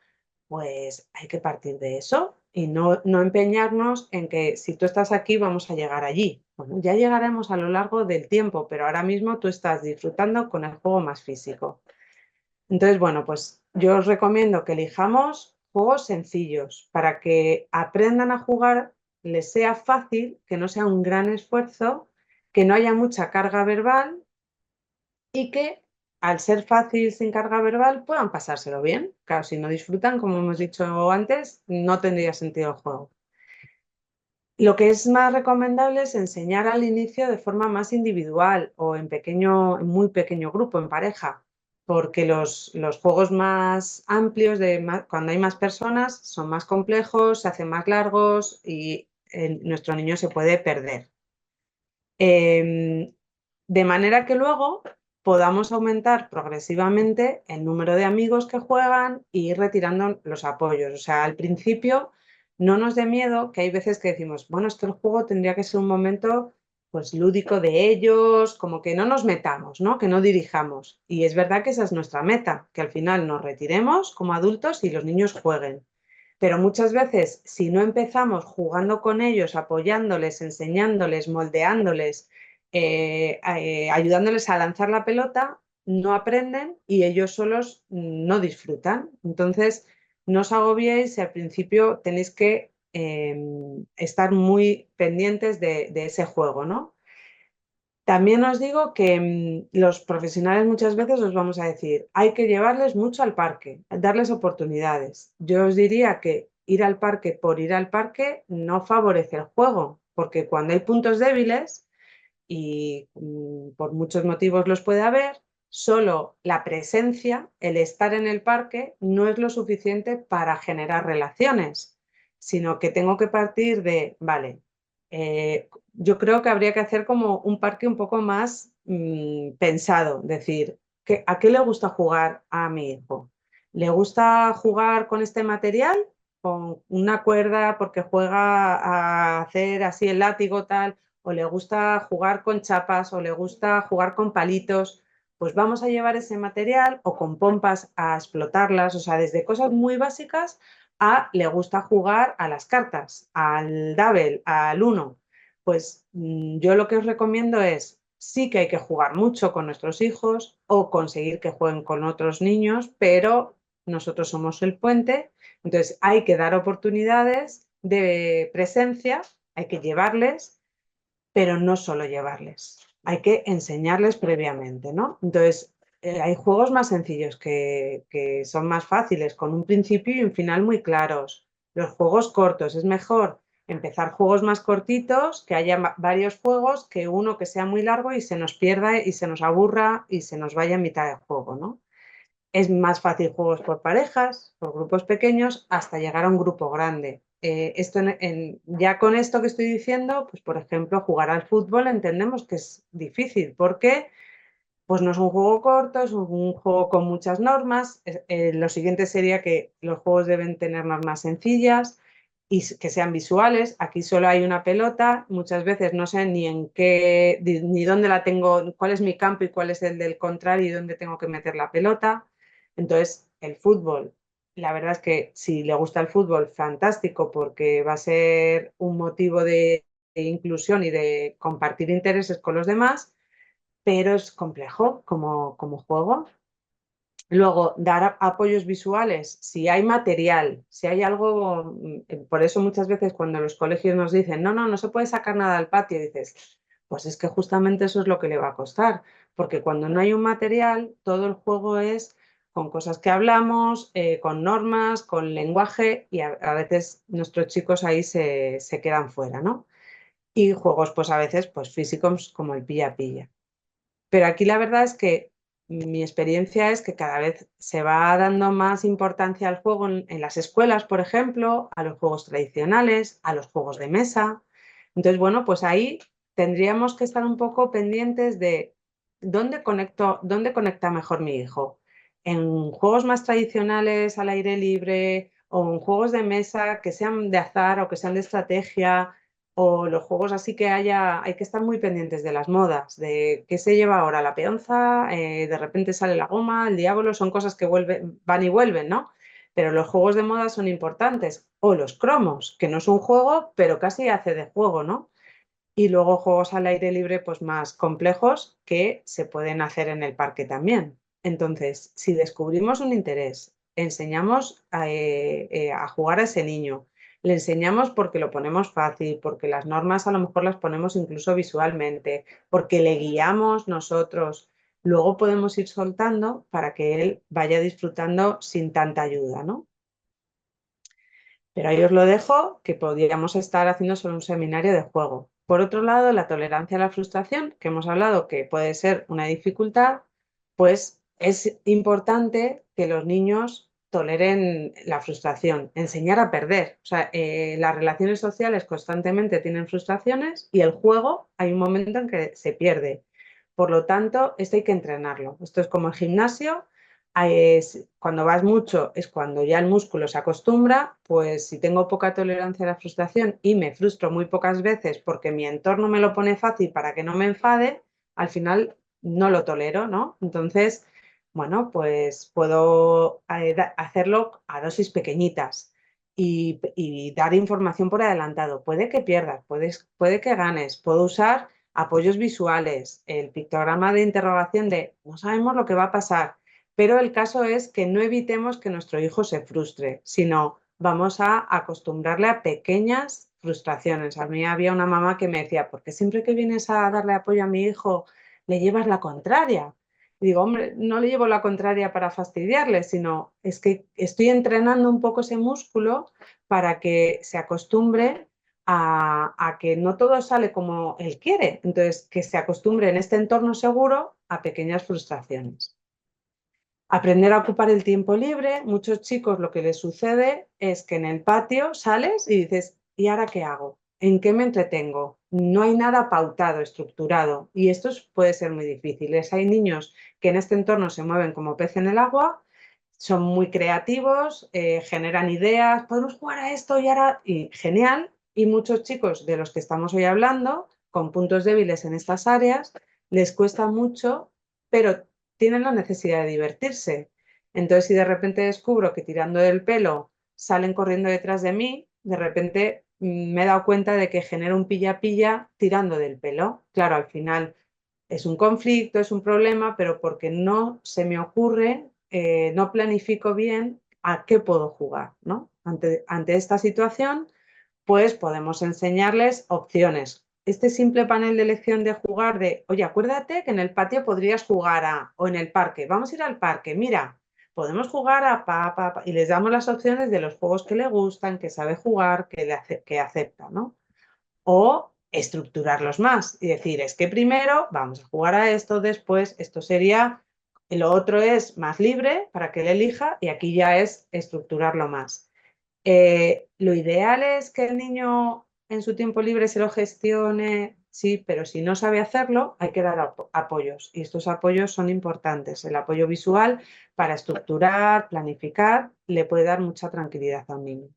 [SPEAKER 2] pues hay que partir de eso y no empeñarnos en que si tú estás aquí vamos a llegar allí. Bueno, ya llegaremos a lo largo del tiempo, pero ahora mismo tú estás disfrutando con el juego más físico. Entonces, bueno, pues yo os recomiendo que elijamos juegos sencillos para que aprendan a jugar, les sea fácil, que no sea un gran esfuerzo, que no haya mucha carga verbal y que al ser fácil sin carga verbal puedan pasárselo bien. Claro, si no disfrutan, como hemos dicho antes, no tendría sentido el juego. Lo que es más recomendable es enseñar al inicio de forma más individual o en pequeño, en muy pequeño grupo, en pareja, porque los juegos más amplios, cuando hay más personas, son más complejos, se hacen más largos y nuestro niño se puede perder. De manera que luego podamos aumentar progresivamente el número de amigos que juegan e ir retirando los apoyos. O sea, al principio no nos dé miedo, que hay veces que decimos, bueno, es que el juego tendría que ser un momento pues lúdico de ellos, como que no nos metamos, ¿no? Que no dirijamos. Y es verdad que esa es nuestra meta, que al final nos retiremos como adultos y los niños jueguen. Pero muchas veces, si no empezamos jugando con ellos, apoyándoles, enseñándoles, moldeándoles, ayudándoles a lanzar la pelota, no aprenden y ellos solos no disfrutan. Entonces, no os agobiéis si al principio tenéis que estar muy pendientes de ese juego, ¿no? También os digo que los profesionales muchas veces os vamos a decir, hay que llevarles mucho al parque, darles oportunidades. Yo os diría que ir al parque por ir al parque no favorece el juego, porque cuando hay puntos débiles, y por muchos motivos los puede haber, solo la presencia, el estar en el parque, no es lo suficiente para generar relaciones, sino que tengo que partir de, vale, yo creo que habría que hacer como un parque un poco más pensado, decir, ¿a qué le gusta jugar a mi hijo? ¿Le gusta jugar con este material? con una cuerda porque juega a hacer así el látigo tal, o le gusta jugar con chapas, o le gusta jugar con palitos, pues vamos a llevar ese material o con pompas a explotarlas, o sea, desde cosas muy básicas a le gusta jugar a las cartas, al Dabel, al Uno. Pues yo lo que os recomiendo es, sí que hay que jugar mucho con nuestros hijos o conseguir que jueguen con otros niños, pero nosotros somos el puente, entonces hay que dar oportunidades de presencia, hay que llevarles, pero no solo llevarles, hay que enseñarles previamente, ¿no? Entonces, hay juegos más sencillos que son más fáciles, con un principio y un final muy claros. Los juegos cortos, es mejor empezar juegos más cortitos, que haya varios juegos, que uno que sea muy largo y se nos pierda y se nos aburra y se nos vaya en mitad de juego, ¿no? Es más fácil juegos por parejas, por grupos pequeños, hasta llegar a un grupo grande. Ya con esto que estoy diciendo, pues por ejemplo, jugar al fútbol entendemos que es difícil porque pues no es un juego corto, es un juego con muchas normas. Lo siguiente sería que los juegos deben tener normas sencillas y que sean visuales. Aquí solo hay una pelota, muchas veces no sé ni en qué, ni dónde la tengo, cuál es mi campo y cuál es el del contrario y dónde tengo que meter la pelota. Entonces, el fútbol, la verdad es que si le gusta el fútbol, fantástico, porque va a ser un motivo de inclusión y de compartir intereses con los demás, pero es complejo como juego. Luego, dar apoyos visuales, si hay material, si hay algo, por eso muchas veces cuando los colegios nos dicen, no, no, no se puede sacar nada al patio, dices, pues es que justamente eso es lo que le va a costar, porque cuando no hay un material, todo el juego es con cosas que hablamos, con normas, con lenguaje, y a veces nuestros chicos ahí se quedan fuera, ¿no? Y juegos, pues a veces, pues físicos como el pilla-pilla. Pero aquí la verdad es que mi experiencia es que cada vez se va dando más importancia al juego en las escuelas, por ejemplo, a los juegos tradicionales, a los juegos de mesa. Entonces, bueno, pues ahí tendríamos que estar un poco pendientes de dónde conecta mejor mi hijo. En juegos más tradicionales al aire libre o en juegos de mesa que sean de azar o que sean de estrategia o los juegos así que hay que estar muy pendientes de las modas, de qué se lleva ahora la peonza, de repente sale la goma, el diablo, son cosas que van y vuelven, ¿no? Pero los juegos de moda son importantes. O los cromos, que no es un juego, pero casi hace de juego, ¿no? Y luego juegos al aire libre, pues más complejos que se pueden hacer en el parque también. Entonces, si descubrimos un interés, enseñamos a jugar a ese niño, le enseñamos porque lo ponemos fácil, porque las normas a lo mejor las ponemos incluso visualmente, porque le guiamos nosotros, luego podemos ir soltando para que él vaya disfrutando sin tanta ayuda, ¿no? Pero ahí os lo dejo, que podríamos estar haciendo solo un seminario de juego. Por otro lado, la tolerancia a la frustración, que hemos hablado que puede ser una dificultad, pues es importante que los niños toleren la frustración, enseñar a perder. O sea, las relaciones sociales constantemente tienen frustraciones y el juego hay un momento en que se pierde. Por lo tanto, esto hay que entrenarlo. Esto es como el gimnasio, cuando vas mucho es cuando ya el músculo se acostumbra, pues si tengo poca tolerancia a la frustración y me frustro muy pocas veces porque mi entorno me lo pone fácil para que no me enfade, al final no lo tolero, ¿no? Entonces, bueno, pues puedo hacerlo a dosis pequeñitas y dar información por adelantado. Puede que pierdas, puede que ganes, puedo usar apoyos visuales, el pictograma de interrogación de no sabemos lo que va a pasar, pero el caso es que no evitemos que nuestro hijo se frustre, sino vamos a acostumbrarle a pequeñas frustraciones. A mí había una mamá que me decía, ¿por qué siempre que vienes a darle apoyo a mi hijo le llevas la contraria? Y digo, hombre, no le llevo la contraria para fastidiarle, sino es que estoy entrenando un poco ese músculo para que se acostumbre a que no todo sale como él quiere. Entonces, que se acostumbre en este entorno seguro a pequeñas frustraciones. Aprender a ocupar el tiempo libre. Muchos chicos lo que les sucede es que en el patio sales y dices, ¿y ahora qué hago? ¿En qué me entretengo? No hay nada pautado, estructurado. Y esto puede ser muy difícil. Hay niños que en este entorno se mueven como pez en el agua, son muy creativos, generan ideas, podemos jugar a esto y ahora, y genial. Y muchos chicos de los que estamos hoy hablando, con puntos débiles en estas áreas, les cuesta mucho, pero tienen la necesidad de divertirse. Entonces, si de repente descubro que tirando del pelo salen corriendo detrás de mí, de repente me he dado cuenta de que genero un pilla-pilla tirando del pelo. Claro, al final es un conflicto, es un problema, pero porque no se me ocurre, no planifico bien a qué puedo jugar, ¿no? Ante esta situación, pues podemos enseñarles opciones. Este simple panel de elección de jugar de, oye, acuérdate que en el patio podrías jugar a, o en el parque, vamos a ir al parque, mira, podemos jugar a pa, y les damos las opciones de los juegos que le gustan, que sabe jugar, que acepta, ¿no? O estructurarlos más y decir, es que primero vamos a jugar a esto, después esto sería, lo otro es más libre para que él elija y aquí ya es estructurarlo más. Lo ideal es que el niño en su tiempo libre se lo gestione, sí, pero si no sabe hacerlo, hay que dar apoyos y estos apoyos son importantes. El apoyo visual para estructurar, planificar, le puede dar mucha tranquilidad a un niño.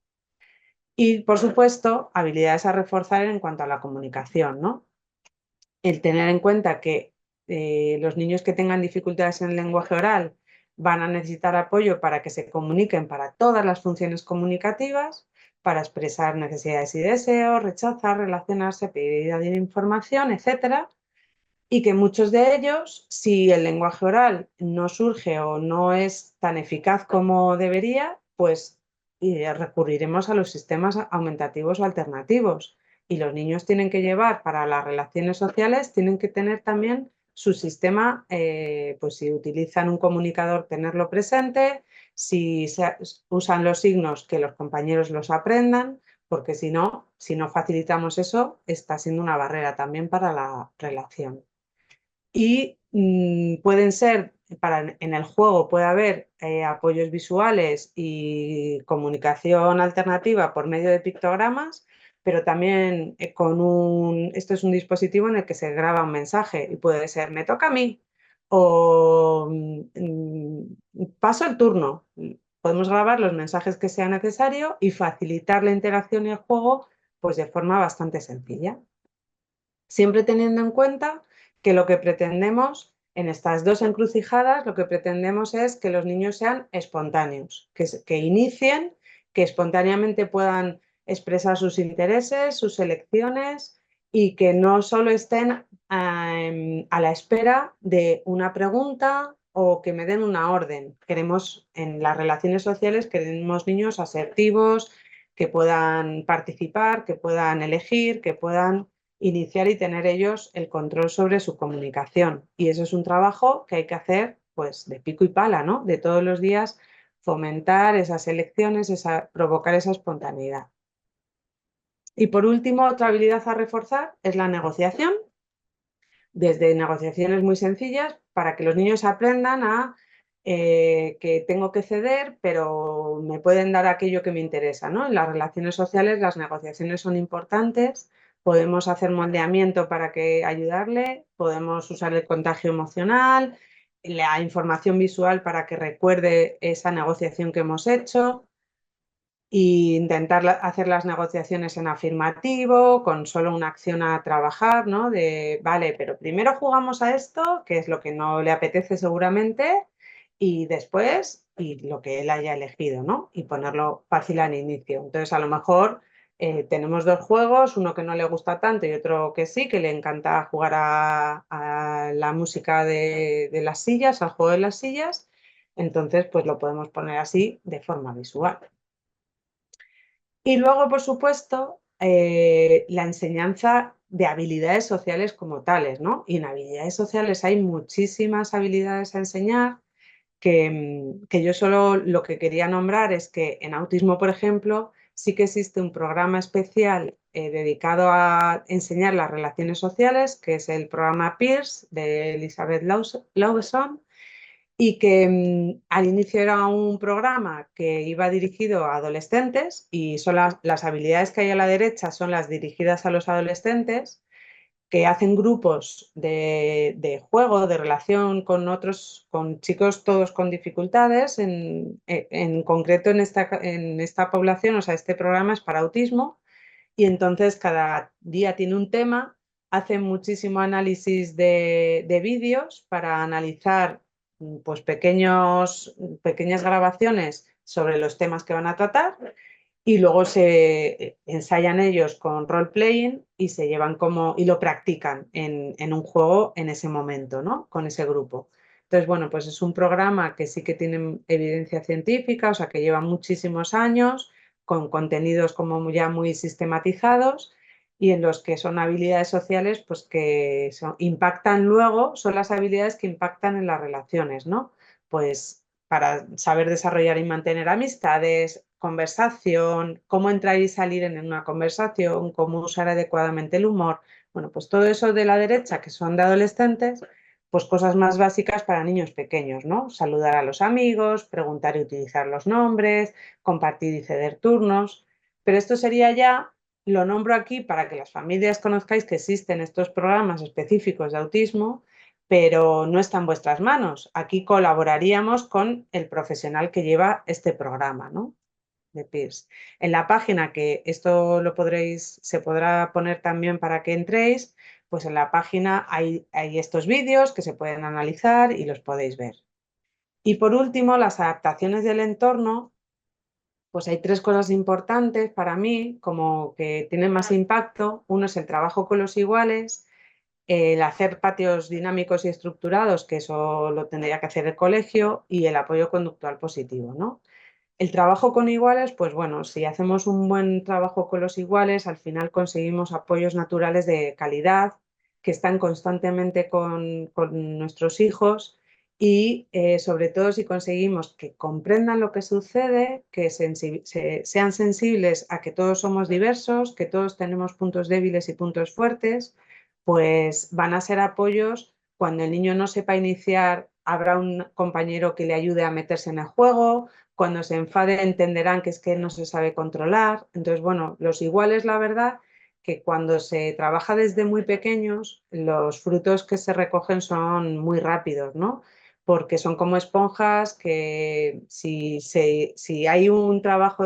[SPEAKER 2] Y, por supuesto, habilidades a reforzar en cuanto a la comunicación, ¿no? El tener en cuenta que los niños que tengan dificultades en el lenguaje oral van a necesitar apoyo para que se comuniquen para todas las funciones comunicativas, para expresar necesidades y deseos, rechazar, relacionarse, pedir información, etcétera, y que muchos de ellos, si el lenguaje oral no surge o no es tan eficaz como debería, pues recurriremos a los sistemas aumentativos o alternativos. Y los niños tienen que llevar para las relaciones sociales, tienen que tener también su sistema, pues si utilizan un comunicador, tenerlo presente, si usan los signos, que los compañeros los aprendan, porque si no facilitamos eso, está siendo una barrera también para la relación. Y pueden ser, en el juego puede haber apoyos visuales y comunicación alternativa por medio de pictogramas, pero también esto es un dispositivo en el que se graba un mensaje y puede ser me toca a mí o paso el turno. Podemos grabar los mensajes que sea necesario y facilitar la interacción y el juego pues de forma bastante sencilla. Siempre teniendo en cuenta que lo que pretendemos en estas dos encrucijadas, lo que pretendemos es que los niños sean espontáneos, que inicien, que espontáneamente puedan expresar sus intereses, sus elecciones y que no solo estén a la espera de una pregunta o que me den una orden. Queremos, en las relaciones sociales, queremos niños asertivos, que puedan participar, que puedan elegir, que puedan iniciar y tener ellos el control sobre su comunicación. Y eso es un trabajo que hay que hacer pues de pico y pala, ¿no? De todos los días fomentar esas elecciones, provocar esa espontaneidad. Y por último, otra habilidad a reforzar es la negociación, desde negociaciones muy sencillas para que los niños aprendan a que tengo que ceder, pero me pueden dar aquello que me interesa, ¿no? En las relaciones sociales las negociaciones son importantes, podemos hacer moldeamiento para que ayudarle, podemos usar el contagio emocional, la información visual para que recuerde esa negociación que hemos hecho e intentar hacer las negociaciones en afirmativo, con solo una acción a trabajar, ¿no? De, vale, pero primero jugamos a esto, que es lo que no le apetece seguramente, y después, y lo que él haya elegido, ¿no? Y ponerlo fácil al inicio. Entonces, a lo mejor tenemos dos juegos, uno que no le gusta tanto y otro que sí, que le encanta jugar a la música de las sillas, al juego de las sillas. Entonces, pues lo podemos poner así de forma visual. Y luego, por supuesto, la enseñanza de habilidades sociales como tales, ¿no? Y en habilidades sociales hay muchísimas habilidades a enseñar que yo solo lo que quería nombrar es que en autismo, por ejemplo, sí que existe un programa especial dedicado a enseñar las relaciones sociales, que es el programa PEERS de Elizabeth Lawson, y que al inicio era un programa que iba dirigido a adolescentes y son las habilidades que hay a la derecha son las dirigidas a los adolescentes que hacen grupos de juego, de relación con otros, con chicos todos con dificultades. En concreto en esta población, o sea, este programa es para autismo y entonces cada día tiene un tema, hacen muchísimo análisis de vídeos para analizar pues pequeñas grabaciones sobre los temas que van a tratar y luego se ensayan ellos con role-playing y se llevan y lo practican en un juego en ese momento, ¿no? Con ese grupo. Entonces, bueno, pues es un programa que sí que tiene evidencia científica, o sea, que lleva muchísimos años, con contenidos como ya muy sistematizados y en los que son habilidades sociales, pues que impactan luego, son las habilidades que impactan en las relaciones, ¿no? Pues para saber desarrollar y mantener amistades, conversación, cómo entrar y salir en una conversación, cómo usar adecuadamente el humor. Bueno, pues todo eso de la derecha, que son de adolescentes, pues cosas más básicas para niños pequeños, ¿no? Saludar a los amigos, preguntar y utilizar los nombres, compartir y ceder turnos. Pero esto sería ya, lo nombro aquí para que las familias conozcáis que existen estos programas específicos de autismo, pero no está en vuestras manos. Aquí colaboraríamos con el profesional que lleva este programa, ¿no? De Peers. En la página, que esto se podrá poner también para que entréis, pues en la página hay estos vídeos que se pueden analizar y los podéis ver. Y por último, las adaptaciones del entorno, pues hay tres cosas importantes para mí, como que tienen más impacto. Uno es el trabajo con los iguales, el hacer patios dinámicos y estructurados, que eso lo tendría que hacer el colegio, y el apoyo conductual positivo, ¿no? El trabajo con iguales, pues bueno, si hacemos un buen trabajo con los iguales, al final conseguimos apoyos naturales de calidad que están constantemente con nuestros hijos y sobre todo si conseguimos que comprendan lo que sucede, que sean sensibles a que todos somos diversos, que todos tenemos puntos débiles y puntos fuertes, pues van a ser apoyos. Cuando el niño no sepa iniciar, habrá un compañero que le ayude a meterse en el juego. Cuando se enfade entenderán que es que él no se sabe controlar. Entonces, bueno, los iguales, la verdad, que cuando se trabaja desde muy pequeños, los frutos que se recogen son muy rápidos, ¿no? Porque son como esponjas que si hay un trabajo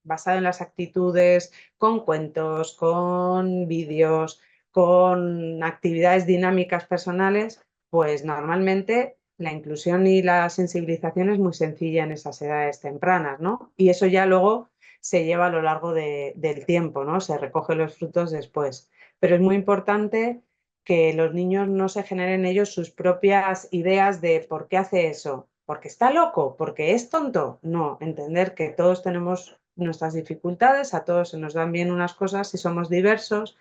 [SPEAKER 2] basado en las actitudes, con cuentos, con vídeos, con actividades dinámicas personales, pues normalmente la inclusión y la sensibilización es muy sencilla en esas edades tempranas, ¿no? Y eso ya luego se lleva a lo largo del tiempo, ¿no? Se recoge los frutos después. Pero es muy importante que los niños no se generen ellos sus propias ideas de por qué hace eso, porque está loco, porque es tonto. No, entender que todos tenemos nuestras dificultades, a todos se nos dan bien unas cosas y somos diversos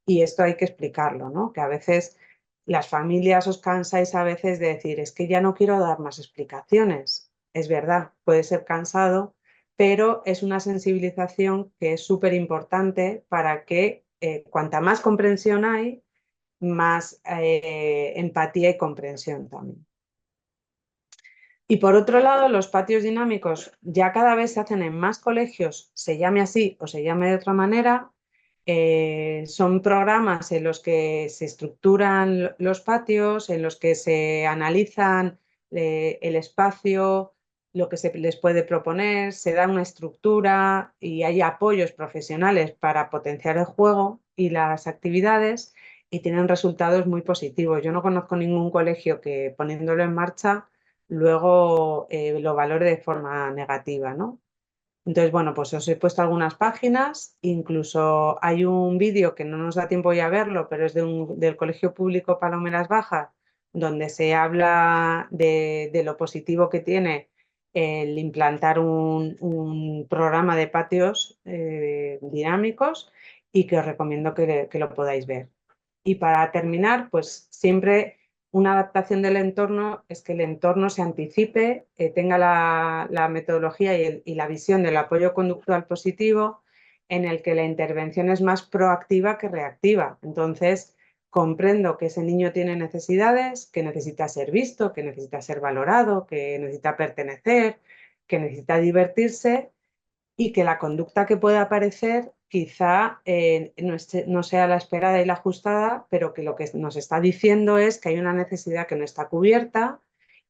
[SPEAKER 2] y esto hay que explicarlo, ¿no? Que a veces las familias os cansáis a veces de decir, es que ya no quiero dar más explicaciones. Es verdad, puede ser cansado, pero es una sensibilización que es súper importante para que cuanta más comprensión hay, más empatía y comprensión también. Y por otro lado, los patios dinámicos ya cada vez se hacen en más colegios, se llame así o se llame de otra manera. Son programas en los que se estructuran los patios, en los que se analizan el espacio, lo que se les puede proponer, se da una estructura y hay apoyos profesionales para potenciar el juego y las actividades y tienen resultados muy positivos. Yo no conozco ningún colegio que poniéndolo en marcha luego lo valore de forma negativa, ¿no? Entonces, bueno, pues os he puesto algunas páginas, incluso hay un vídeo que no nos da tiempo ya a verlo, pero es del Colegio Público Palomeras Bajas, donde se habla de lo positivo que tiene el implantar un programa de patios dinámicos y que os recomiendo que lo podáis ver. Y para terminar, pues siempre una adaptación del entorno es que el entorno se anticipe, tenga la metodología y la visión del apoyo conductual positivo, en el que la intervención es más proactiva que reactiva. Entonces, comprendo que ese niño tiene necesidades, que necesita ser visto, que necesita ser valorado, que necesita pertenecer, que necesita divertirse y que la conducta que pueda aparecer quizá no sea la esperada y la ajustada, pero que lo que nos está diciendo es que hay una necesidad que no está cubierta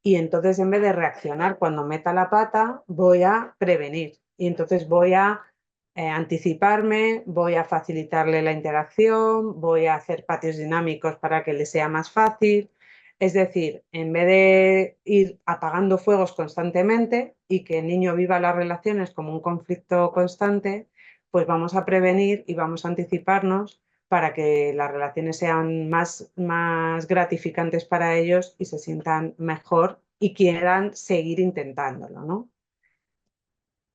[SPEAKER 2] y entonces en vez de reaccionar cuando meta la pata, voy a prevenir y entonces voy a anticiparme, voy a facilitarle la interacción, voy a hacer patios dinámicos para que le sea más fácil. Es decir, en vez de ir apagando fuegos constantemente y que el niño viva las relaciones como un conflicto constante, pues vamos a prevenir y vamos a anticiparnos para que las relaciones sean más gratificantes para ellos y se sientan mejor y quieran seguir intentándolo, ¿no?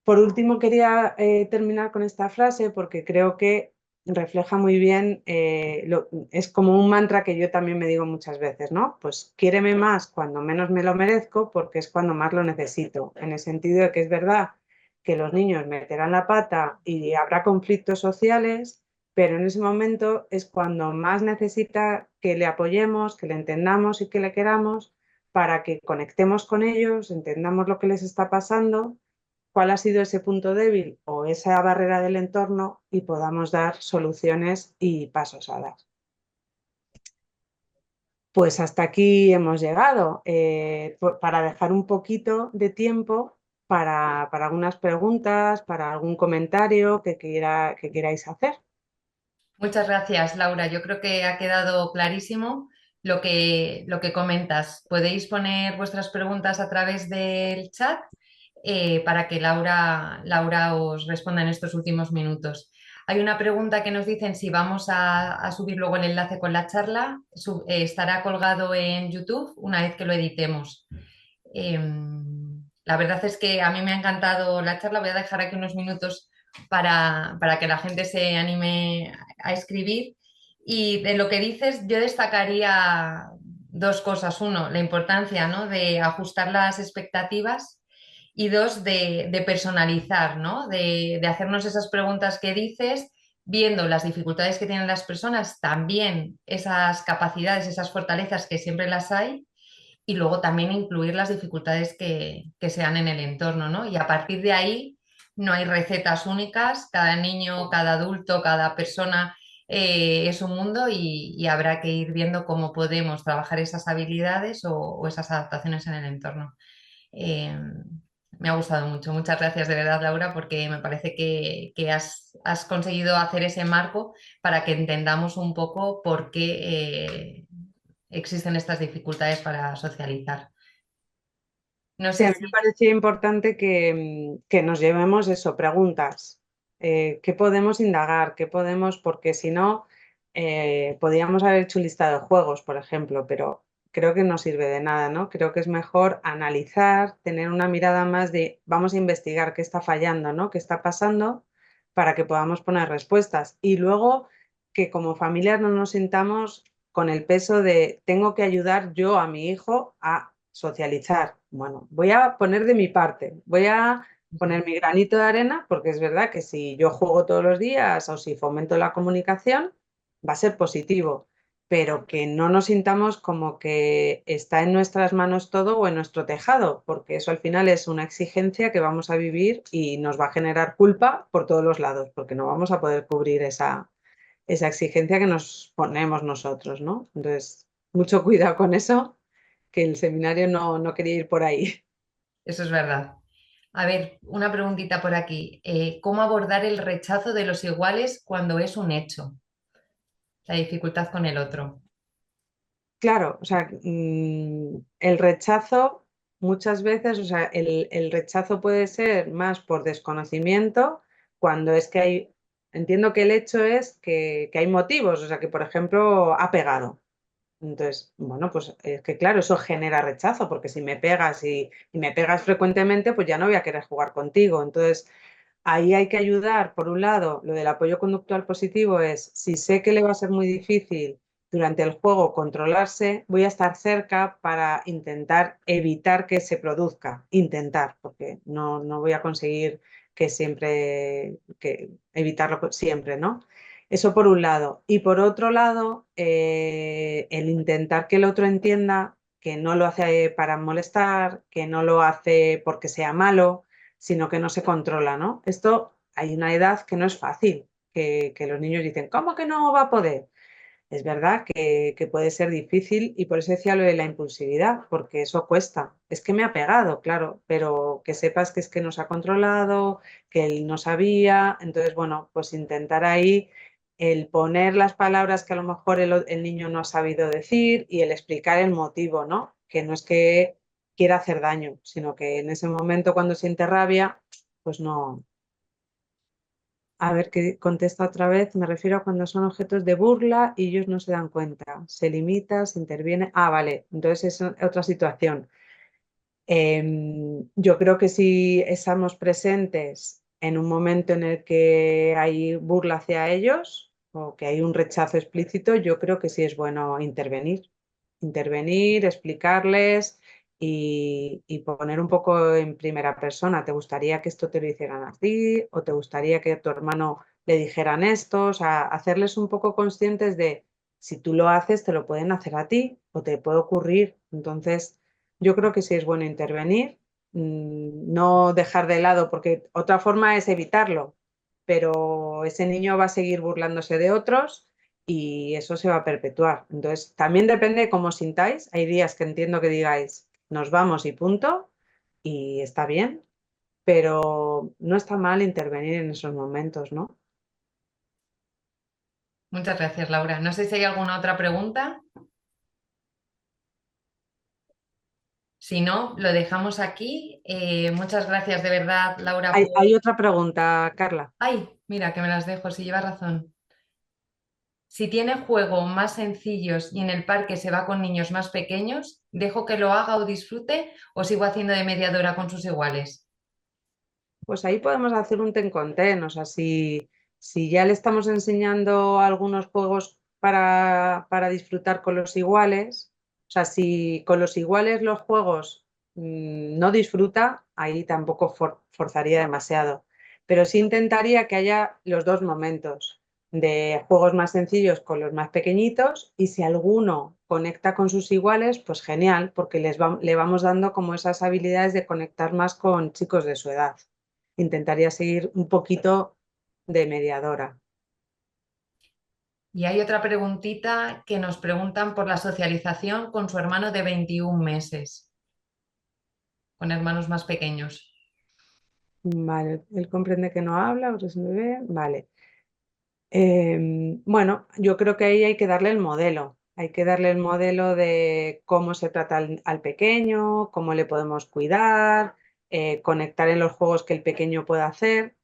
[SPEAKER 2] Por último, quería terminar con esta frase porque creo que refleja muy bien, es como un mantra que yo también me digo muchas veces, ¿no? Pues quiéreme más cuando menos me lo merezco porque es cuando más lo necesito, en el sentido de que es verdad que los niños meterán la pata y habrá conflictos sociales, pero en ese momento es cuando más necesita que le apoyemos, que le entendamos y que le queramos para que conectemos con ellos, entendamos lo que les está pasando, cuál ha sido ese punto débil o esa barrera del entorno y podamos dar soluciones y pasos a dar. Pues hasta aquí hemos llegado, para dejar un poquito de tiempo para algunas preguntas, para algún comentario que queráis hacer.
[SPEAKER 1] Muchas gracias, Laura. Yo creo que ha quedado clarísimo lo que comentas. Podéis poner vuestras preguntas a través del chat para que Laura os responda en estos últimos minutos. Hay una pregunta que nos dicen si vamos a subir luego el enlace con la charla. Estará colgado en YouTube una vez que lo editemos. La verdad es que a mí me ha encantado la charla. Voy a dejar aquí unos minutos para que la gente se anime a escribir. Y de lo que dices, yo destacaría dos cosas. Uno, la importancia, ¿no?, de ajustar las expectativas y dos, de personalizar, ¿no?, de hacernos esas preguntas que dices, viendo las dificultades que tienen las personas, también esas capacidades, esas fortalezas que siempre las hay y luego también incluir las dificultades que sean en el entorno, ¿no? Y a partir de ahí no hay recetas únicas, cada niño, cada adulto, cada persona es un mundo y habrá que ir viendo cómo podemos trabajar esas habilidades o esas adaptaciones en el entorno. Eh, Me ha gustado mucho. Muchas gracias de verdad, Laura, porque me parece que has conseguido hacer ese marco para que entendamos un poco por qué existen estas dificultades para socializar. No
[SPEAKER 2] Sí,
[SPEAKER 1] sé
[SPEAKER 2] a mí me
[SPEAKER 1] si
[SPEAKER 2] parecía importante que nos llevemos eso, preguntas. ¿Qué podemos indagar? ¿Qué podemos? Porque si no, podríamos haber hecho un listado de juegos, por ejemplo, pero creo que no sirve de nada, ¿no? Creo que es mejor analizar, tener una mirada más de vamos a investigar qué está fallando, ¿no? ¿Qué está pasando? Para que podamos poner respuestas. Y luego que como familias no nos sintamos con el peso de tengo que ayudar yo a mi hijo a socializar. Bueno, voy a poner de mi parte, voy a poner mi granito de arena, porque es verdad que si yo juego todos los días o si fomento la comunicación, va a ser positivo, pero que no nos sintamos como que está en nuestras manos todo o en nuestro tejado, porque eso al final es una exigencia que vamos a vivir y nos va a generar culpa por todos los lados, porque no vamos a poder cubrir esa exigencia que nos ponemos nosotros, ¿no? Entonces, mucho cuidado con eso, que el seminario no quería ir por ahí.
[SPEAKER 1] eso es verdad. A ver, una preguntita por aquí. ¿Cómo abordar el rechazo de los iguales cuando es un hecho? La dificultad con el otro.
[SPEAKER 2] Claro, o sea, el rechazo muchas veces, o sea, el rechazo puede ser más por desconocimiento, cuando es que hay, entiendo que el hecho es que hay motivos, o sea, que por ejemplo ha pegado. Entonces, bueno, pues es que claro, eso genera rechazo, porque si me pegas y me pegas frecuentemente, pues ya no voy a querer jugar contigo. Entonces, ahí hay que ayudar, por un lado, lo del apoyo conductual positivo es, si sé que le va a ser muy difícil durante el juego controlarse, voy a estar cerca para intentar evitar que se produzca, intentar, porque no voy a conseguir que siempre, que evitarlo siempre, ¿no? Eso por un lado. Y por otro lado, el intentar que el otro entienda que no lo hace para molestar, que no lo hace porque sea malo, sino que no se controla, ¿no? Esto hay una edad que no es fácil, que los niños dicen, ¿cómo que no va a poder? Es verdad que puede ser difícil y por eso decía lo de la impulsividad, porque eso cuesta. Es que me ha pegado, claro, pero que sepas que es que nos ha controlado, que él no sabía. Entonces, bueno, pues intentar ahí el poner las palabras que a lo mejor el niño no ha sabido decir y el explicar el motivo, ¿no? Que no es que quiera hacer daño, sino que en ese momento cuando siente rabia, pues no. A ver qué contesta otra vez. Me refiero a cuando son objetos de burla y ellos no se dan cuenta. Se limita, se interviene. Ah, vale. Entonces es otra situación. Yo creo que si estamos presentes en un momento en el que hay burla hacia ellos o que hay un rechazo explícito, yo creo que sí es bueno intervenir. Intervenir, explicarles y poner un poco en primera persona. ¿Te gustaría que esto te lo hicieran a ti? ¿O te gustaría que a tu hermano le dijeran esto? O sea, hacerles un poco conscientes de si tú lo haces, te lo pueden hacer a ti o te puede ocurrir. Entonces, yo creo que sí es bueno intervenir, no dejar de lado, porque otra forma es evitarlo, pero ese niño va a seguir burlándose de otros y eso se va a perpetuar. Entonces, también depende de cómo sintáis. Hay días que entiendo que digáis, nos vamos y punto, y está bien, pero no está mal intervenir en esos momentos, ¿no?
[SPEAKER 1] Muchas gracias, Laura. No sé si hay alguna otra pregunta. Si no, lo dejamos aquí. Muchas gracias de verdad, Laura, por...
[SPEAKER 2] Hay otra pregunta, Carla.
[SPEAKER 1] Ay, mira, que me las dejo, si llevas razón. Si tiene juegos más sencillos y en el parque se va con niños más pequeños, ¿dejo que lo haga o disfrute o sigo haciendo de mediadora con sus iguales?
[SPEAKER 2] Pues ahí podemos hacer un ten con ten, o sea, si ya le estamos enseñando algunos juegos para disfrutar con los iguales, o sea, si con los iguales los juegos no disfruta, ahí tampoco forzaría demasiado, pero sí intentaría que haya los dos momentos de juegos más sencillos con los más pequeñitos y si alguno conecta con sus iguales, pues genial, porque le vamos dando como esas habilidades de conectar más con chicos de su edad. Intentaría seguir un poquito de mediadora.
[SPEAKER 1] Y hay otra preguntita que nos preguntan por la socialización con su hermano de 21 meses, con hermanos más pequeños.
[SPEAKER 2] Vale, él comprende que no habla, otro es un bebé. Vale. Bueno, yo creo que ahí hay que darle el modelo. Hay que darle el modelo de cómo se trata al pequeño, cómo le podemos cuidar, conectar en los juegos que el pequeño pueda hacer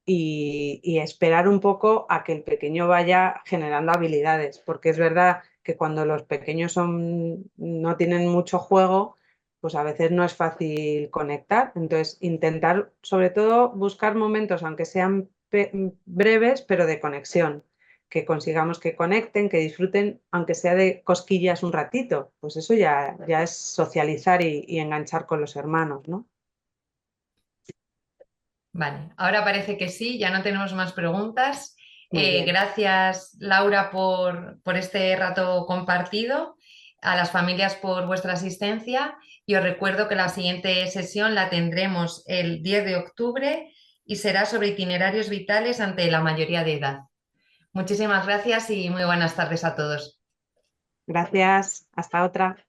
[SPEAKER 2] y esperar un poco a que el pequeño vaya generando habilidades, porque es verdad que cuando los pequeños no tienen mucho juego, pues a veces no es fácil conectar. Entonces, intentar sobre todo buscar momentos, aunque sean breves, pero de conexión, que consigamos que conecten, que disfruten, aunque sea de cosquillas un ratito, pues eso ya es socializar y enganchar con los hermanos, ¿no?
[SPEAKER 1] Vale, ahora parece que sí, ya no tenemos más preguntas.
[SPEAKER 2] Muy bien.
[SPEAKER 1] Gracias, Laura, por este rato compartido, a las familias por vuestra asistencia y os recuerdo que la siguiente sesión la tendremos el 10 de octubre y será sobre itinerarios vitales ante la mayoría de edad. Muchísimas gracias y muy buenas tardes a todos.
[SPEAKER 2] Gracias. Hasta otra.